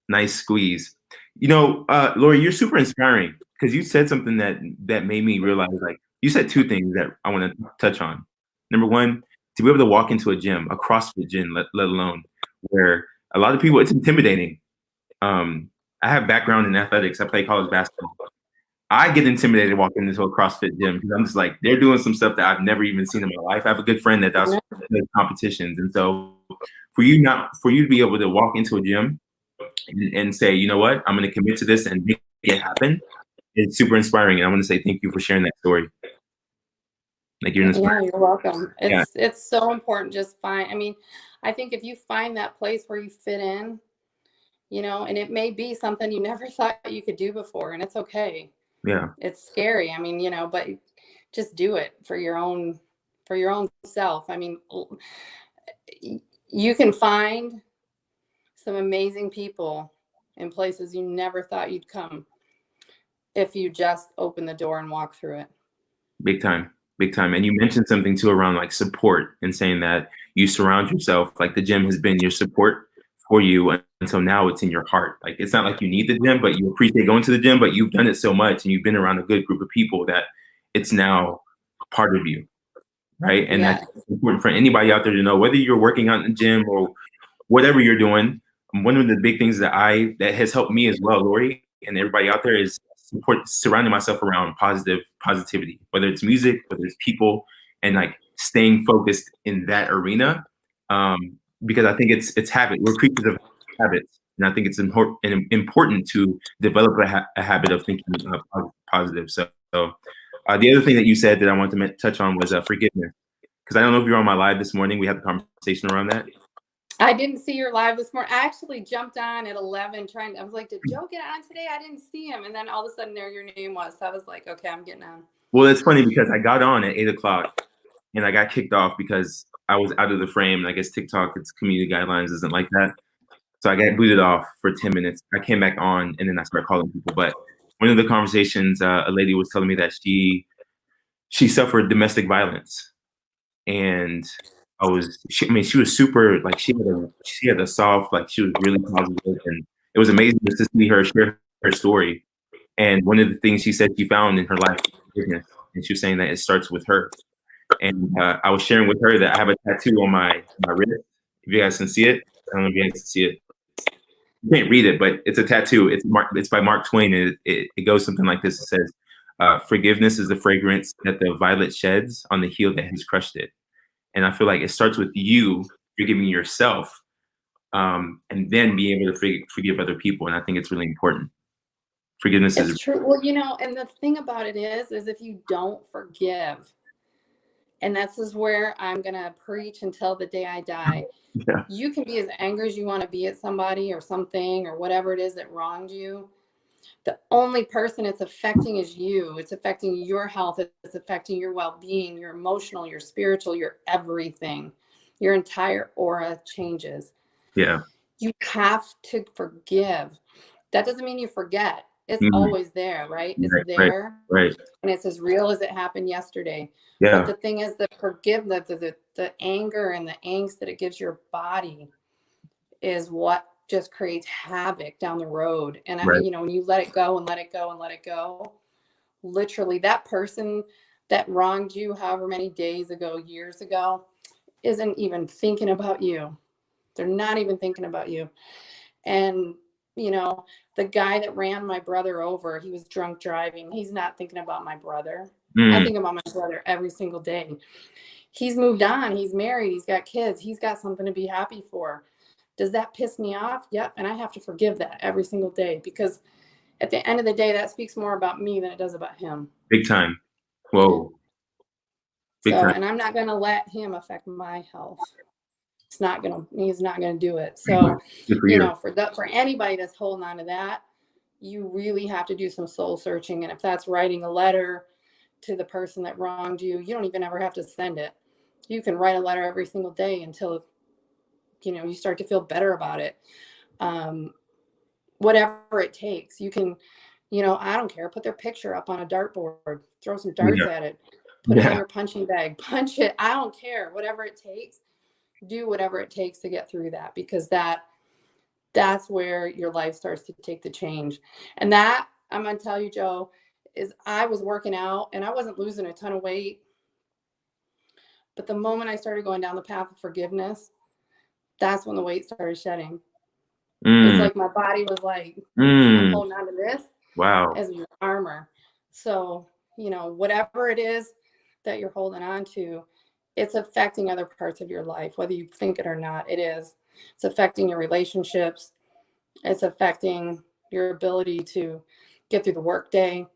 You know, Lori, you're super inspiring because you said something that made me realize, like, you said 2 things that I want to touch on. Number one, to be able to walk into a gym, a CrossFit gym, let alone, where a lot of people, it's intimidating. I have background in athletics. I play college basketball. I get intimidated walking into a CrossFit gym because I'm just like, they're doing some stuff that I've never even seen in my life. I have a good friend that does competitions. And so for you to be able to walk into a gym and say, you know what, I'm going to commit to this and make it happen, it's super inspiring. And I want to say thank you for sharing that story. Like, you're inspiring. Yeah, you're welcome. It's so important. I think if you find that place where you fit in, you know, and it may be something you never thought you could do before, and it's okay. Yeah. It's scary. I mean, you know, but just do it for your own self. I mean, you can find some amazing people in places you never thought you'd come if you just open the door and walk through it. Big time. And you mentioned something too around like support and saying that you surround yourself, like the gym has been your support for you until now it's in your heart. Like, it's not like you need the gym, but you appreciate going to the gym, but you've done it so much and you've been around a good group of people that it's now part of you, right? And that's important for anybody out there to know, whether you're working out in the gym or whatever you're doing. One of the big things that has helped me as well, Lori, and everybody out there, is surrounding myself around positivity, whether it's music, whether it's people, and like staying focused in that arena. Because I think it's habit. We're creatures of habits, and I think it's important to develop a habit of thinking positive. So the other thing that you said that I wanted to touch on was forgiveness, because I don't know if you're on my live this morning. We had a conversation around that. I didn't see your live this morning. I actually jumped on at 11 I was like, did Joe get on today? I didn't see him. And then all of a sudden there your name was. So I was like, okay, I'm getting on. Well, it's funny because I got on at 8 o'clock and I got kicked off because I was out of the frame. And I guess TikTok, its community guidelines isn't like that. So I got booted off for 10 minutes. I came back on and then I started calling people. But one of the conversations, a lady was telling me that she suffered domestic violence, and I mean, she was super, like, she had a soft, like, she was really positive, and it was amazing just to see her share her story. And one of the things she said she found in her life was forgiveness, and she was saying that it starts with her. And I was sharing with her that I have a tattoo on my wrist. If you guys can see it, I don't know if you guys can see it. You can't read it, but it's a tattoo. It's by Mark Twain, and it goes something like this. It says, "Forgiveness is the fragrance that the violet sheds on the heel that has crushed it." And I feel like it starts with you forgiving yourself, and then being able to forgive other people. And I think it's really important. Forgiveness It's is true. Well, you know, and the thing about it is if you don't forgive, and this is where I'm going to preach until the day I die. yeah, You can be as angry as you want to be at somebody or something or whatever it is that wronged you. The only person it's affecting is you. It's affecting your health. It's affecting your well-being, your emotional, your spiritual, your everything. Your entire aura changes. yeah, You have to forgive. That doesn't mean you forget. It's Mhm. always there, right? It's right, there. right, And it's as real as it happened yesterday. yeah, But the thing is, the forgiveness, the anger and the angst that it gives your body is what just creates havoc down the road. And right, you know, when you let it go and let it go and let it go, literally that person that wronged you however many days ago, years ago, isn't even thinking about you. They're not even thinking about you. And you know, the guy that ran my brother over, he was drunk driving. He's not thinking about my brother. I Mm, think about my brother every single day. He's moved on. He's married. He's got kids. He's got something to be happy for. Does that piss me off? Yep. And I have to forgive that every single day, because at the end of the day, that speaks more about me than it does about him. big time. Whoa, big So, time. and I'm not going to let him affect my health. He's not going to do it. So, Good for you you. know, for anybody that's holding on to that, you really have to do some soul searching. And if that's writing a letter to the person that wronged you, you don't even ever have to send it. You can write a letter every single day until, you know, you start to feel better about it. Whatever it takes, you can, you know, I don't care. Put their picture up on a dartboard, throw some darts Yeah, at it, put it in yeah, your punching bag, punch it. I don't care. Whatever it takes, do whatever it takes to get through that, because that's where your life starts to take the change. And that, I'm going to tell you, Joe, is I was working out and I wasn't losing a ton of weight. But the moment I started going down the path of forgiveness, that's when the weight started shedding. It's Mm, like my body was like, I'm mm, holding on to this wow. as your armor. So, you know, whatever it is that you're holding on to, it's affecting other parts of your life, whether you think it or not. It is. It's affecting your relationships. It's affecting your ability to get through the workday,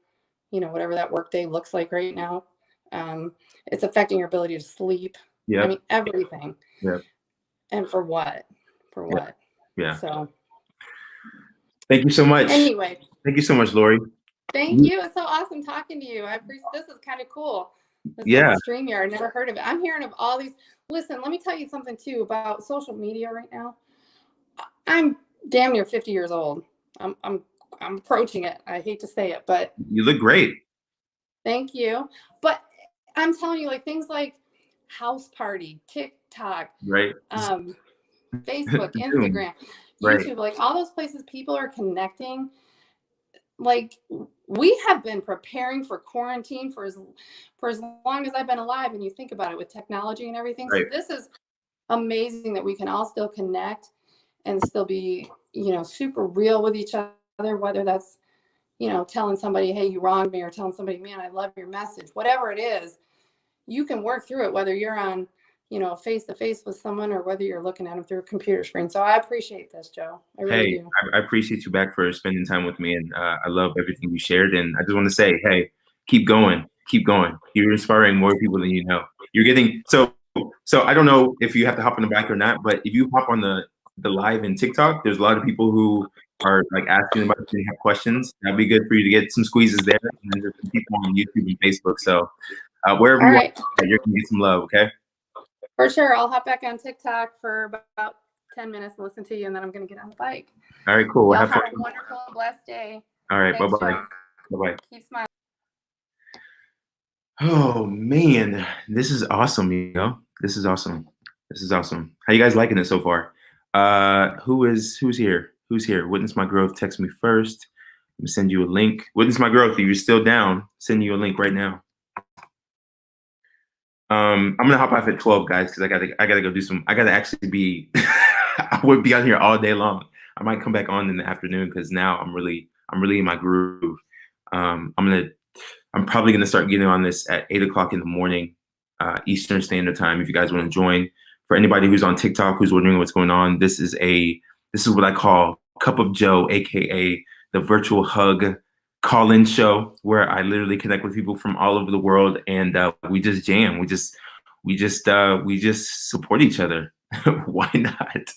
you know, whatever that workday looks like right now. It's affecting your ability to sleep. I Yep, mean, everything. yep, And for what? For yep, what? yeah. So, Thank you so much. anyway, Thank you so much, Lori. thank you. It's so awesome talking to you. I appreciate this. Is kind of cool. This Yeah, StreamYard, I never heard of it. I'm hearing of all these. Listen, let me tell you something too about social media right now. I'm damn near 50 years old. I'm approaching it. I hate to say it, but you look great. thank you. But I'm telling you, like things like House Party, TikTok, Right. Facebook, Zoom. Instagram, Right. YouTube, like all those places people are connecting. Like we have been preparing for quarantine for as long as I've been alive, and you think about it with technology and everything. So Right. this is amazing that we can all still connect and still be, you know, super real with each other, whether that's, you know, telling somebody, hey, you wronged me, or telling somebody, man, I love your message. Whatever it is, you can work through it, whether you're on, you know, face to face with someone or whether you're looking at them through a computer screen. So I appreciate this, Joe. I really Hey, do. I appreciate you back for spending time with me, and I love everything you shared. And I just want to say, hey, keep going, keep going. You're inspiring more people than you know. You're getting so. I don't know if you have to hop on the bike or not, but if you hop on the live in TikTok, there's a lot of people who are like asking about if you have questions. That'd be good for you to get some squeezes there, and then there's some people on YouTube and Facebook. So wherever All you right. are, you're gonna get some love. Okay. For sure. I'll hop back on TikTok for about 10 minutes and listen to you, and then I'm going to get on the bike. All right. Cool. Well, Y'all have fun. have a wonderful, blessed day. All right. Bye Thanks, bye. Joe. Bye-bye. Keep smiling. Oh man, this is awesome, This is awesome. This is awesome. How you guys liking it so far? Who's here? Who's here? Witness my growth. Text me first. Let me send you a link. Witness my growth. If you're still down, send you a link right now. I'm gonna hop off at 12, guys, because I gotta go do some. I gotta actually be. I would be out here all day long. I might come back on in the afternoon because now I'm really in my groove. I'm probably gonna start getting on this at 8 o'clock in the morning, Eastern Standard Time. If you guys want to join, for anybody who's on TikTok who's wondering what's going on, this is what I call Cup of Joe, aka the virtual hug call-in show, where I literally connect with people from all over the world, and we just jam. We just support each other. Why not?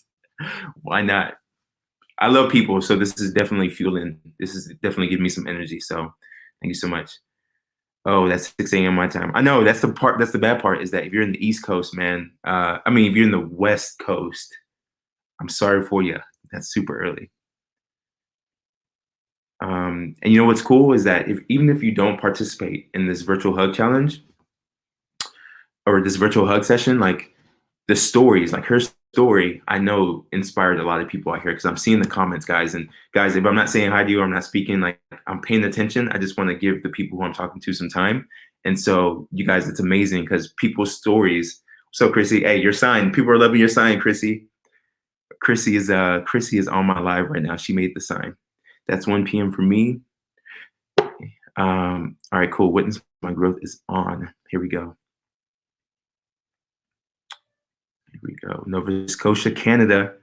Why not? I love people, so this is definitely fueling. This is definitely giving me some energy. So thank you so much. Oh, that's 6 a.m. my time. I know that's the part. That's the bad part, is that if you're in the East Coast, man. I mean, if you're in the West Coast, I'm sorry for you. That's super early. And you know what's cool is that even if you don't participate in this virtual hug challenge or this virtual hug session, like the stories, like her story, I know inspired a lot of people out here, because I'm seeing the comments, guys. And guys, if I'm not saying hi to you, or I'm not speaking, like I'm paying attention. I just want to give the people who I'm talking to some time. And so you guys, it's amazing because people's stories. So Chrissy, hey, your sign. People are loving your sign, Chrissy. Chrissy is on my live right now. She made the sign. That's 1 p.m. for me. All right, cool. Witness my growth is on. Here we go. Here we go. Nova Scotia, Canada.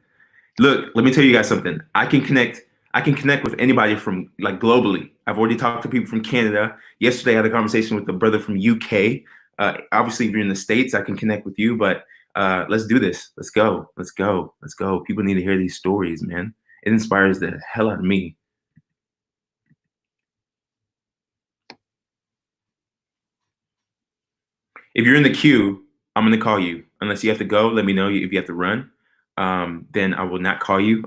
Look, let me tell you guys something. I can connect with anybody from, like, globally. I've already talked to people from Canada. Yesterday I had a conversation with a brother from UK. Obviously, if you're in the States, I can connect with you, but let's do this. Let's go. Let's go. Let's go. People need to hear these stories, man. It inspires the hell out of me. If you're in the queue, I'm going to call you. Unless you have to go, let me know if you have to run. Then I will not call you.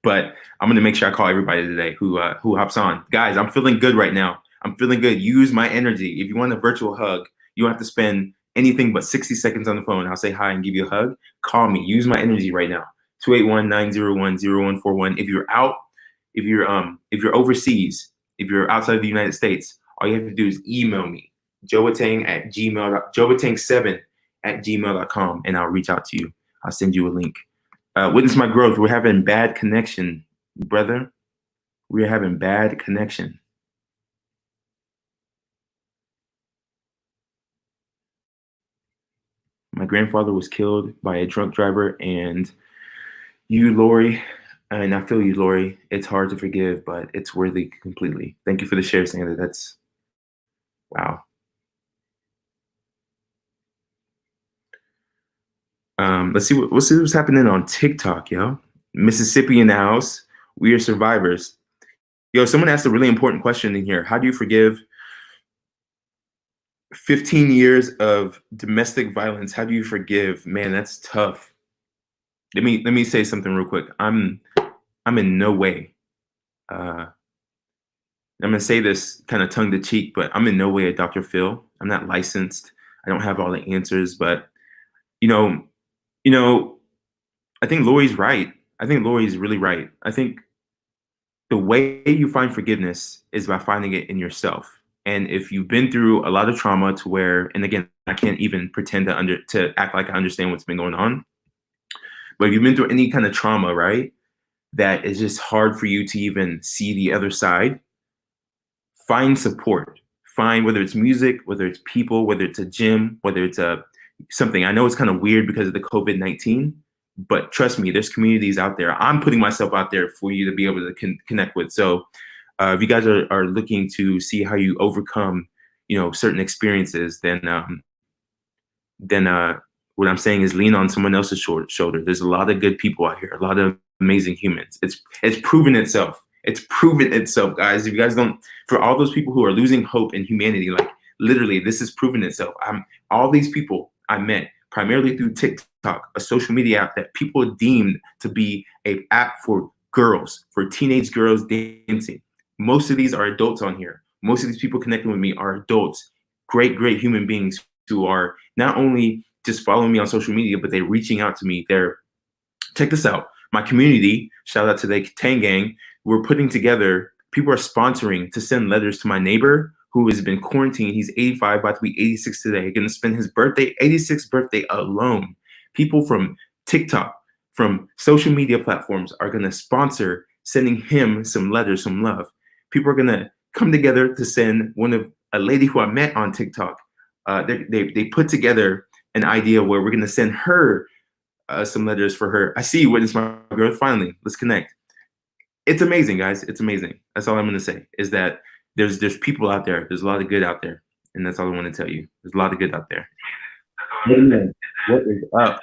But I'm going to make sure I call everybody today who hops on. Guys, I'm feeling good right now. I'm feeling good. Use my energy. If you want a virtual hug, you don't have to spend anything but 60 seconds on the phone. I'll say hi and give you a hug. Call me. Use my energy right now. 281-901-0141. If you're out, if you're overseas, if you're outside of the United States, all you have to do is email me. joeatang7@gmail.com, and I'll reach out to you. I'll send you a link. Witness my growth. We're having bad connection, brother. We're having bad connection. My grandfather was killed by a drunk driver, and you, Lori, and I feel you, Lori. It's hard to forgive, but it's worthy completely. Thank you for the share, Sandra. That's wow. Let's see what's happening on TikTok, yo. Mississippi in the house. We are survivors. Yo, someone asked a really important question in here. How do you forgive 15 years of domestic violence? How do you forgive? Man, that's tough. Let me say something real quick. I'm in no way. I'm gonna say this kind of tongue to cheek, but I'm in no way a Dr. Phil. I'm not licensed. I don't have all the answers, but you know, I think Lori's right. I think Lori's really right. I think the way you find forgiveness is by finding it in yourself. And if you've been through a lot of trauma to where, and again, I can't even pretend to act like I understand what's been going on, but if you've been through any kind of trauma, right, that is just hard for you to even see the other side, find support. Find, whether it's music, whether it's people, whether it's a gym, whether it's something. I know it's kind of weird because of the COVID-19, but trust me, there's communities out there. I'm putting myself out there for you to be able to connect with. So if you guys are looking to see how you overcome, certain experiences, then what I'm saying is lean on someone else's shoulder. There's a lot of good people out here, a lot of amazing humans. It's proven itself. It's proven itself, guys. If you guys don't, for all those people who are losing hope in humanity, like literally, this has proven itself. All these people I met primarily through TikTok, a social media app that people deemed to be an app for girls, for teenage girls dancing. Most of these are adults on here. Most of these people connecting with me are adults, great human beings who are not only just following me on social media, but they're reaching out to me. Check this out. My community, shout out to the Tang Gang, we're putting together, people are sponsoring to send letters to my neighbor who has been quarantined. He's 85, about to be 86 today. Going to spend his birthday, 86th birthday alone. People from TikTok, from social media platforms are going to sponsor sending him some letters, some love. People are going to come together to send a lady who I met on TikTok. They put together an idea where we're going to send her some letters for her. I see you, Witness My Growth. Finally, let's connect. It's amazing, guys. It's amazing. That's all I'm going to say is that there's people out there. There's a lot of good out there. And that's all I want to tell you. There's a lot of good out there. Amen. What is up?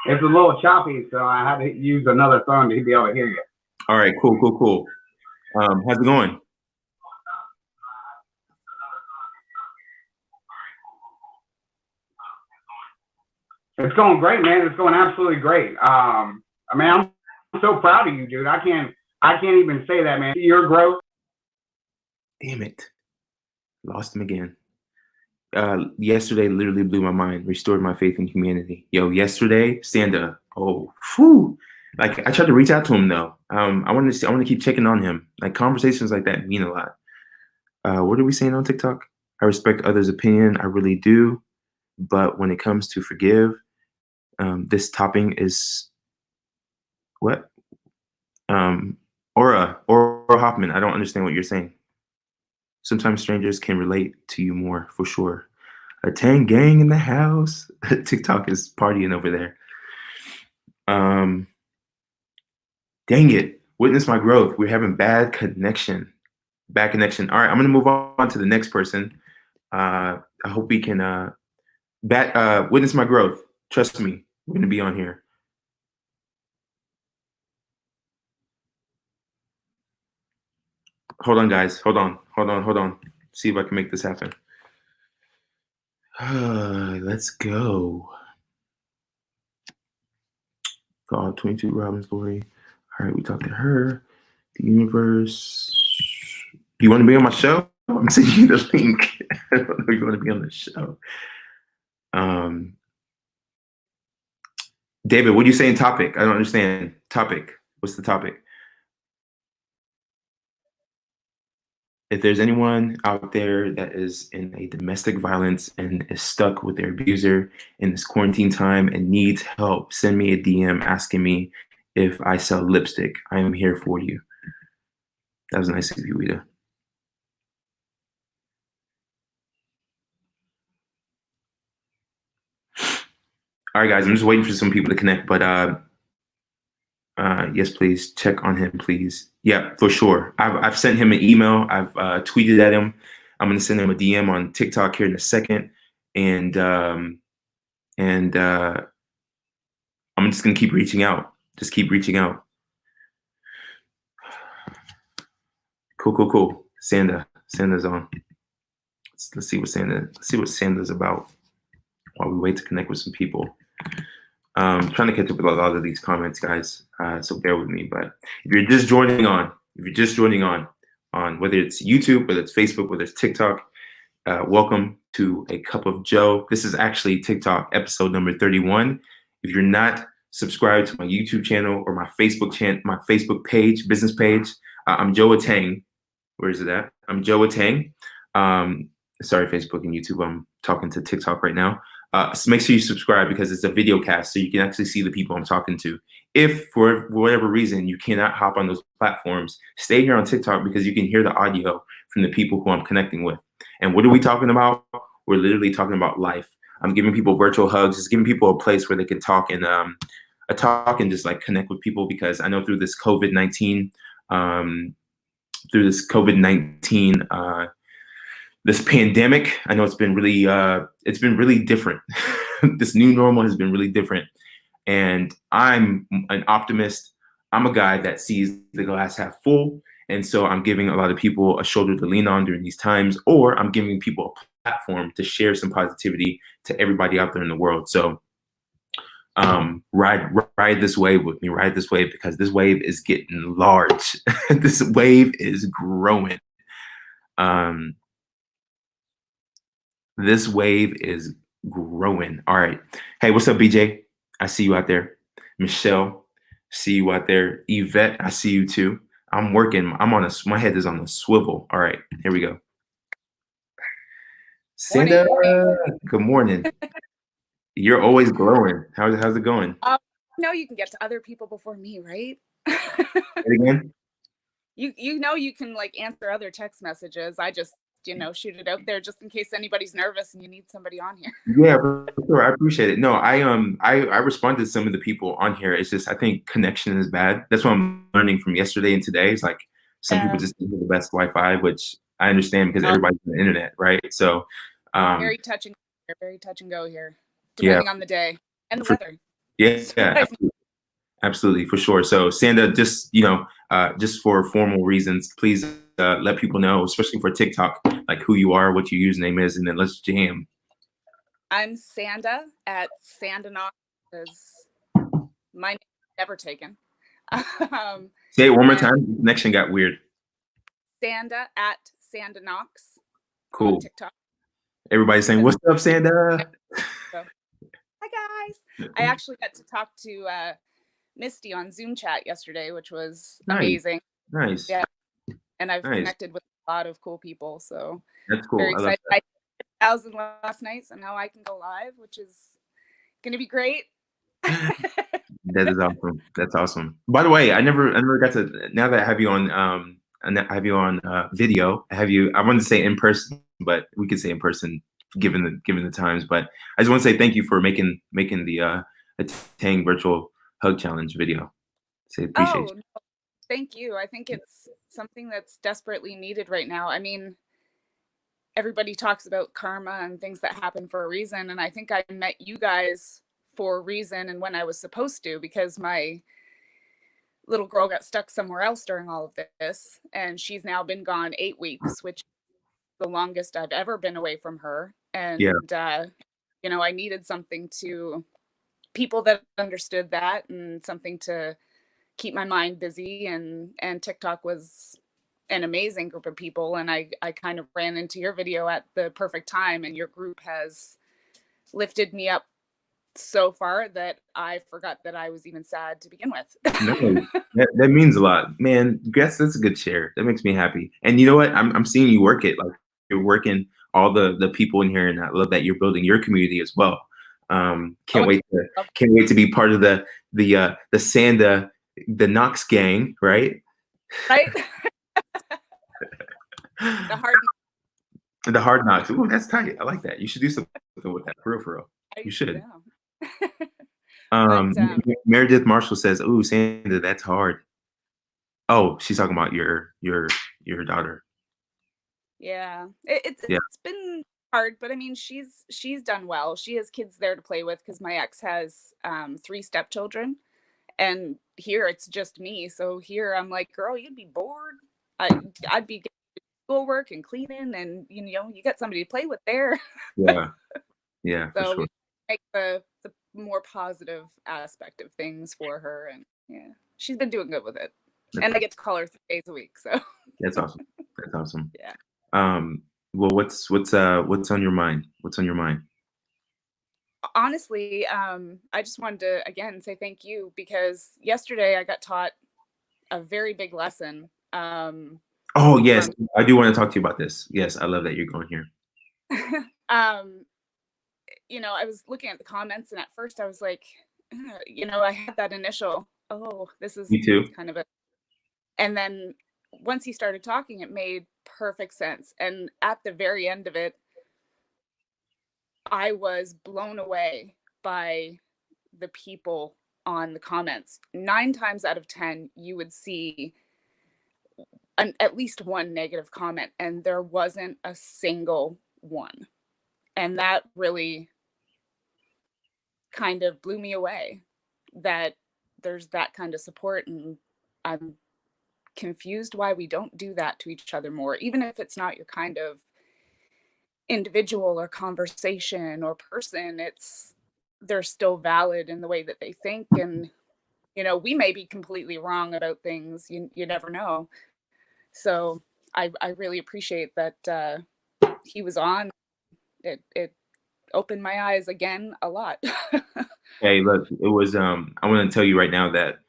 It's a little choppy, so I had to use another phone to be able to hear you. All right, cool. How's it going? It's going great, man. It's going absolutely great. I mean, I'm so proud of you, dude. I can't even say that, man. Your growth. Damn it. Lost him again. Yesterday literally blew my mind, restored my faith in humanity. Yo, yesterday, Sanda, oh, whew. Like, I tried to reach out to him though. I want to keep checking on him. Like, conversations like that mean a lot. What are we saying on TikTok? I respect others' opinion. I really do. But when it comes to forgive, this topping is what? Aura Hoffman. I don't understand what you're saying. Sometimes strangers can relate to you more, for sure. A Tang Gang in the house. TikTok is partying over there. Dang it. Witness My Growth. We're having bad connection. All right, I'm going to move on to the next person. I hope we can Witness My Growth. Trust me, we're going to be on here. Hold on, guys. Hold on. See if I can make this happen. Let's go. God, 22 Robin story. All right, we talked to her. The universe. Do you want to be on my show? I'm sending you the link. I don't know if you want to be on the show. David, what are you saying topic? I don't understand. Topic. What's the topic? If there's anyone out there that is in a domestic violence and is stuck with their abuser in this quarantine time and needs help, send me a DM asking me if I sell lipstick. I am here for you. That was nice of you, Rita. All right, guys, I'm just waiting for some people to connect, but yes, please check on him, please. Yeah, for sure. I've sent him an email. I've tweeted at him. I'm gonna send him a DM on TikTok here in a second, and I'm just gonna keep reaching out. Just keep reaching out. Cool. Sanda's on. Let's see what Sanda's about while we wait to connect with some people. Trying to catch up with a lot of these comments, guys. So bear with me. But if you're just joining on, on whether it's YouTube, whether it's Facebook, whether it's TikTok, welcome to A Cup of Joe. This is actually TikTok episode number 31. If you're not subscribed to my YouTube channel or my Facebook page, business page, I'm Joe Tang. Where is it at? I'm Joe Tang. Sorry, Facebook and YouTube. I'm talking to TikTok right now. So make sure you subscribe because it's a video cast so you can actually see the people I'm talking to. If for whatever reason you cannot hop on those platforms, stay here on TikTok because you can hear the audio from the people who I'm connecting with. And what are we talking about? We're literally talking about life. I'm giving people virtual hugs, just giving people a place where they can talk and just like connect with people because I know through this COVID-19, this pandemic, I know it's been really different. This new normal has been really different. And I'm an optimist. I'm a guy that sees the glass half full. And so I'm giving a lot of people a shoulder to lean on during these times, or I'm giving people a platform to share some positivity to everybody out there in the world. So ride this wave with me. Ride this wave, because this wave is getting large. This wave is growing. This wave is growing. All right. Hey, what's up, BJ? I see you out there. Michelle, see you out there. Yvette, I see you too. I'm working. My head is on a swivel. All right, here we go. Cinda, good morning. You're always glowing. How's it going? No, you can get to other people before me, right? Say it again? You know you can like answer other text messages. I just, shoot it out there just in case anybody's nervous and you need somebody on here. Yeah, for sure. I appreciate it. No, I responded to some of the people on here. It's just I think connection is bad. That's what I'm learning from yesterday and today. It's like some people just need the best Wi-Fi, which I understand because everybody's on the internet, right? So very touch and go here, depending on the day and the weather. Yeah, absolutely, for sure. So Sanda, just just for formal reasons, please let people know, especially for TikTok, like who you are, what your username is, and then let's jam. I'm Sanda at Sandanox, because my name is never taken. Say it one more time. The connection got weird. Sanda at Sandanox. Cool. On TikTok. Everybody's saying, "What's up, Sanda?" So, hi guys. I actually got to talk to Misty on Zoom chat yesterday, which was amazing. Nice. Yeah. And I've connected with a lot of cool people, so that's cool. Very excited. I did 1,000 last night, so now I can go live, which is going to be great. That is awesome. That's awesome. By the way, I never got to. Now that I have you on, video, I wanted to say in person, but we could say in person given the times. But I just want to say thank you for making the Tang virtual hug challenge video. Say appreciate you. No, thank you. I think it's something that's desperately needed right now. I mean, everybody talks about karma and things that happen for a reason, and I think I met you guys for a reason and when I was supposed to, because my little girl got stuck somewhere else during all of this, and she's now been gone 8 weeks, which is the longest I've ever been away from her. And I needed something to people that understood that, and something to keep my mind busy, and TikTok was an amazing group of people, and I kind of ran into your video at the perfect time, and your group has lifted me up so far that I forgot that I was even sad to begin with. No, that means a lot, man. That's a good share. That makes me happy. And you know what? I'm seeing you work it. Like you're working all the people in here, and I love that you're building your community as well. Can't wait to be part of the Sanda, the Knox gang, right? Right. The hard knocks. Ooh, that's tight. I like that. You should do something with that. For real. You should. Meredith Marshall says, "Ooh, Sanda, that's hard." Oh, she's talking about your daughter. Yeah, it's been hard, but I mean, she's done well. She has kids there to play with, because my ex has 3 stepchildren, and here it's just me. So here I'm like, girl, you'd be bored. I'd be getting schoolwork and cleaning, and you got somebody to play with there. Yeah, so for sure. We make the more positive aspect of things for her, and she's been doing good with it. And I get to call her 3 days a week, so that's awesome. Yeah. Well, what's on your mind? What's on your mind? Honestly, I just wanted to again say thank you, because yesterday I got taught a very big lesson. Oh yes, I do want to talk to you about this. Yes, I love that you're going here. I was looking at the comments, and at first I was like, I had that initial, oh, this is Me too. kind of and then once he started talking, it made perfect sense. And at the very end of it, I was blown away by the people on the comments. 9 times out of 10, you would see at least one negative comment, and there wasn't a single one. And that really kind of blew me away, that there's that kind of support. And I'm confused why we don't do that to each other more, even if it's not your kind of individual or conversation or person. They're still valid in the way that they think. And, we may be completely wrong about things. You never know. So I really appreciate that he was on. It opened my eyes again a lot. Hey, look, it was I want to tell you right now that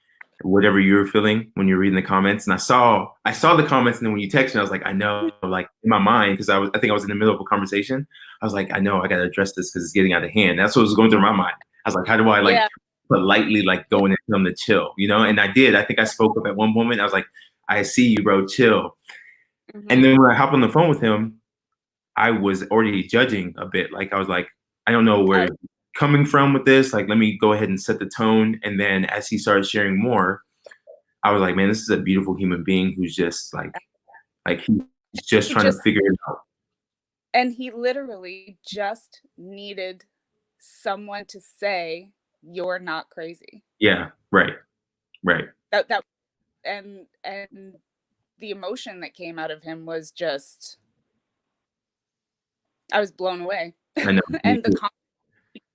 whatever you were feeling when you're reading the comments, and I saw the comments, and then when you texted me, I was like, I know, like in my mind, because I think I was in the middle of a conversation. I was like, I know, I got to address this because it's getting out of hand. That's what was going through my mind. I was like, how do I Yeah. politely go in and tell them to chill, And I did. I think I spoke up at one moment. I was like, I see you, bro, chill. Mhm. And then when I hopped on the phone with him, I was already judging a bit. Like I was like, I don't know where you're coming from with this. Like, let me go ahead and set the tone. And then as he started sharing more, I was like, man, this is a beautiful human being who's just like he's just trying to figure it out. And he literally just needed someone to say, you're not crazy. Yeah, right. That and the emotion that came out of him was just, I was blown away. I know. And the comments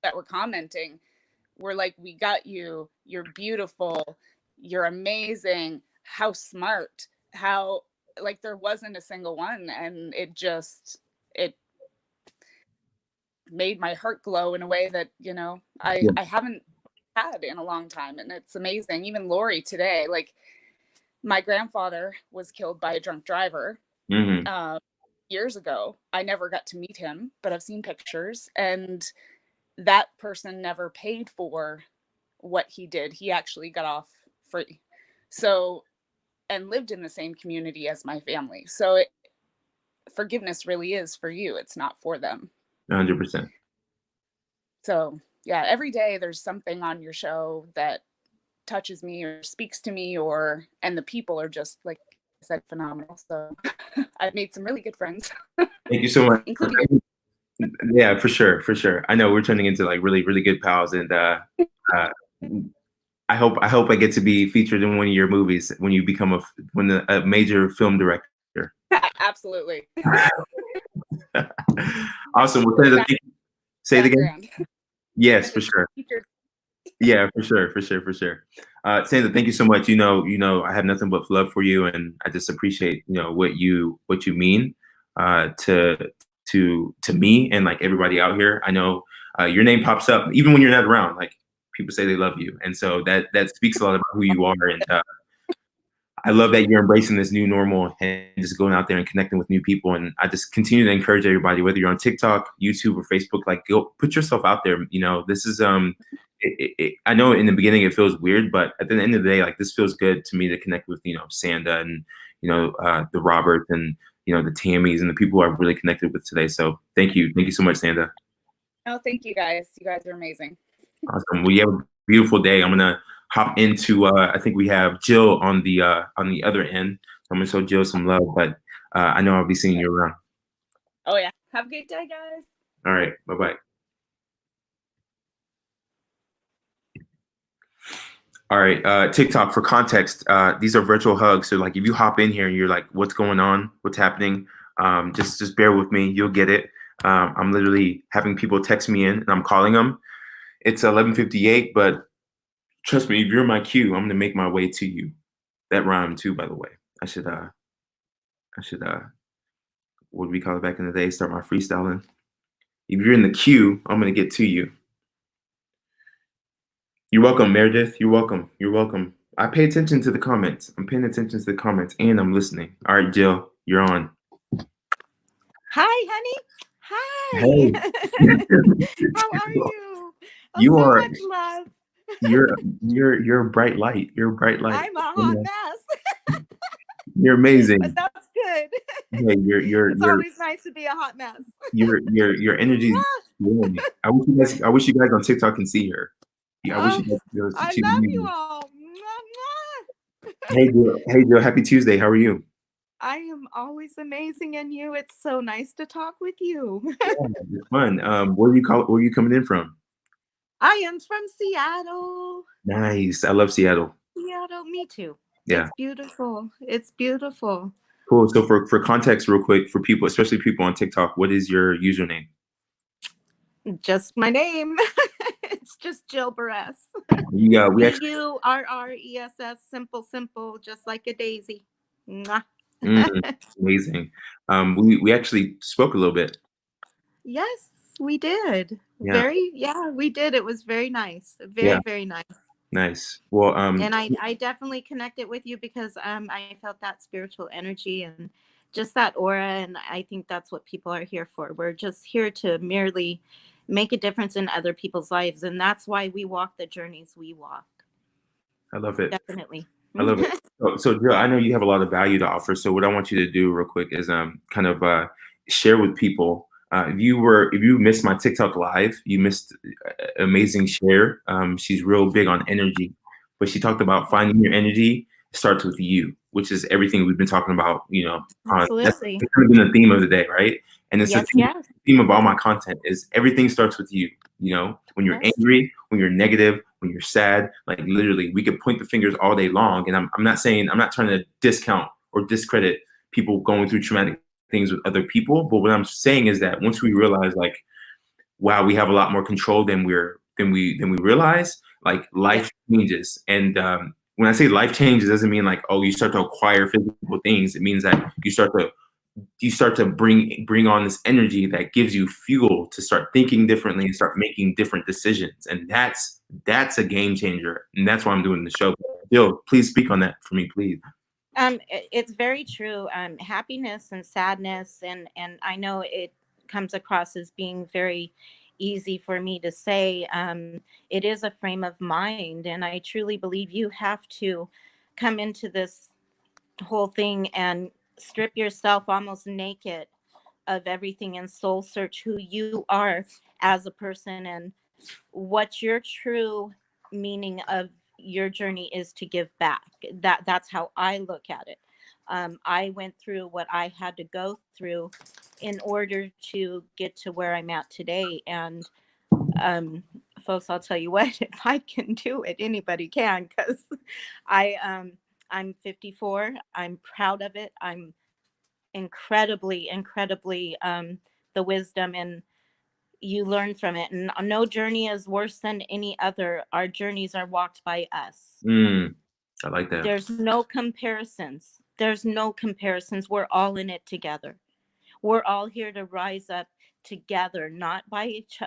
that were commenting were like, we got you, you're beautiful, you're amazing, how smart, how, like, there wasn't a single one. And it made my heart glow in a way that, I haven't had in a long time. And it's amazing. Even Lori today, like, my grandfather was killed by a drunk driver years ago. I never got to meet him, but I've seen pictures, and that person never paid for what he did. He actually got off free. So, and lived in the same community as my family. So forgiveness really is for you. It's not for them. 100%. So yeah, every day there's something on your show that touches me or speaks to me, and the people are just, like I said, phenomenal. So I've made some really good friends. Thank you so much. Including Yeah, for sure. I know we're turning into really, really good pals, and I hope I get to be featured in one of your movies when you become a major film director. Absolutely. Awesome. Well, Sandra, say it again. Yes, for sure. Yeah, for sure. Sandra, thank you so much. I have nothing but love for you, and I just appreciate what you mean to me and like everybody out here. I know your name pops up even when you're not around. Like, people say they love you, and so that speaks a lot about who you are. And I love that you're embracing this new normal and just going out there and connecting with new people. And I just continue to encourage everybody, whether you're on TikTok, YouTube, or Facebook, like, go put yourself out there. This is I know in the beginning it feels weird, but at the end of the day, like, this feels good to me to connect with Sanda and the Robert and the Tammys and the people who I've really connected with today. So thank you so much, Sanda. Oh, thank you guys. You guys are amazing. Awesome. Well, you have a beautiful day. I'm gonna hop into I think we have Jill on the other end. So I'm gonna show Jill some love, but I know I'll be seeing you around. Oh yeah. Have a great day, guys. All right. Bye-bye. All right, TikTok, for context, these are virtual hugs. So like, if you hop in here and you're like, what's going on? What's happening? Just bear with me. You'll get it. I'm literally having people text me in and I'm calling them. It's 11:58, but trust me, if you're in my queue, I'm gonna make my way to you. That rhymed too, by the way. I should what do we call it back in the day? Start my freestyling. If you're in the queue, I'm gonna get to you. You're welcome, Meredith. You're welcome. I pay attention to the comments. I'm paying attention to the comments and I'm listening. All right, Jill, you're on. Hi, honey. Hi. Hey. How are you? Oh, You so are- much love. You're a bright light. You're a bright light. I'm a hot mess, You're amazing. but that's good. Hey, It's always nice to be a hot mess. your energy is warm. I wish you guys on TikTok can see her. Yeah, I wish you guys could see I her. love you all. Mwah, mwah. Hey Jill, happy Tuesday. How are you? I am always amazing, and you. It's so nice to talk with you. Yeah, it's fun. Where are you coming in from? I am from Seattle. Nice. I love Seattle. Seattle, me too. Yeah. It's beautiful. It's beautiful. Cool. So for context, real quick, for people, especially people on TikTok, what is your username? Just my name. It's just Jill Burress. We actually Burress. Simple, just like a daisy. Mwah. amazing. We actually spoke a little bit. Yes, we did. Yeah. We did. It was very nice. Yeah. Very nice. Nice. Well, And I definitely connected with you because I felt that spiritual energy and just that aura. And I think that's what people are here for. We're just here to merely make a difference in other people's lives. And that's why we walk the journeys we walk. I love it. Definitely. I love it. So Jill, I know you have a lot of value to offer. So what I want you to do real quick is kind of share with people. If you missed my TikTok live, you missed amazing share. She's real big on energy, but she talked about finding your energy starts with you, which is everything we've been talking about. Absolutely. That's kind of been the theme of the day, right? And it's Yes, the theme of all my content is everything starts with you. When you're angry, when you're negative, when you're sad, like literally we could point the fingers all day long. And I'm not trying to discount or discredit people going through traumatic things with other people. But what I'm saying is that once we realize like, wow, we have a lot more control than we realize, like life changes. And when I say life changes, it doesn't mean like, oh, you start to acquire physical things. It means that you start to bring on this energy that gives you fuel to start thinking differently and start making different decisions. And that's a game changer. And that's why I'm doing the show. Jill, please speak on that for me, please. It's very true. Happiness and sadness, and I know it comes across as being very easy for me to say. It is a frame of mind, and I truly believe you have to come into this whole thing and strip yourself almost naked of everything and soul search who you are as a person and what your true meaning of your journey is to give back. That's how I look at it. I went through what I had to go through in order to get to where I'm at today. And folks, I'll tell you what, if I can do it, anybody can, because I'm 54. I'm proud of it. I'm incredibly the wisdom, and you learn from it. And no journey is worse than any other. Our journeys are walked by us. I like that. There's no comparisons. We're all in it together. We're all here to rise up together, not by each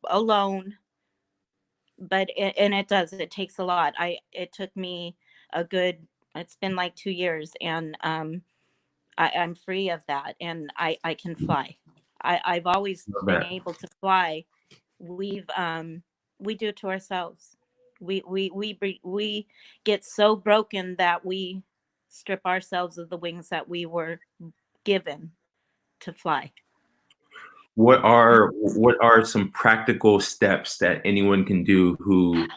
alone. But it takes a lot. It took me it's been like 2 years, and I'm free of that, and I can fly. I've always been able to fly. We do it to ourselves. We get so broken that we strip ourselves of the wings that we were given to fly. What are some practical steps that anyone can do who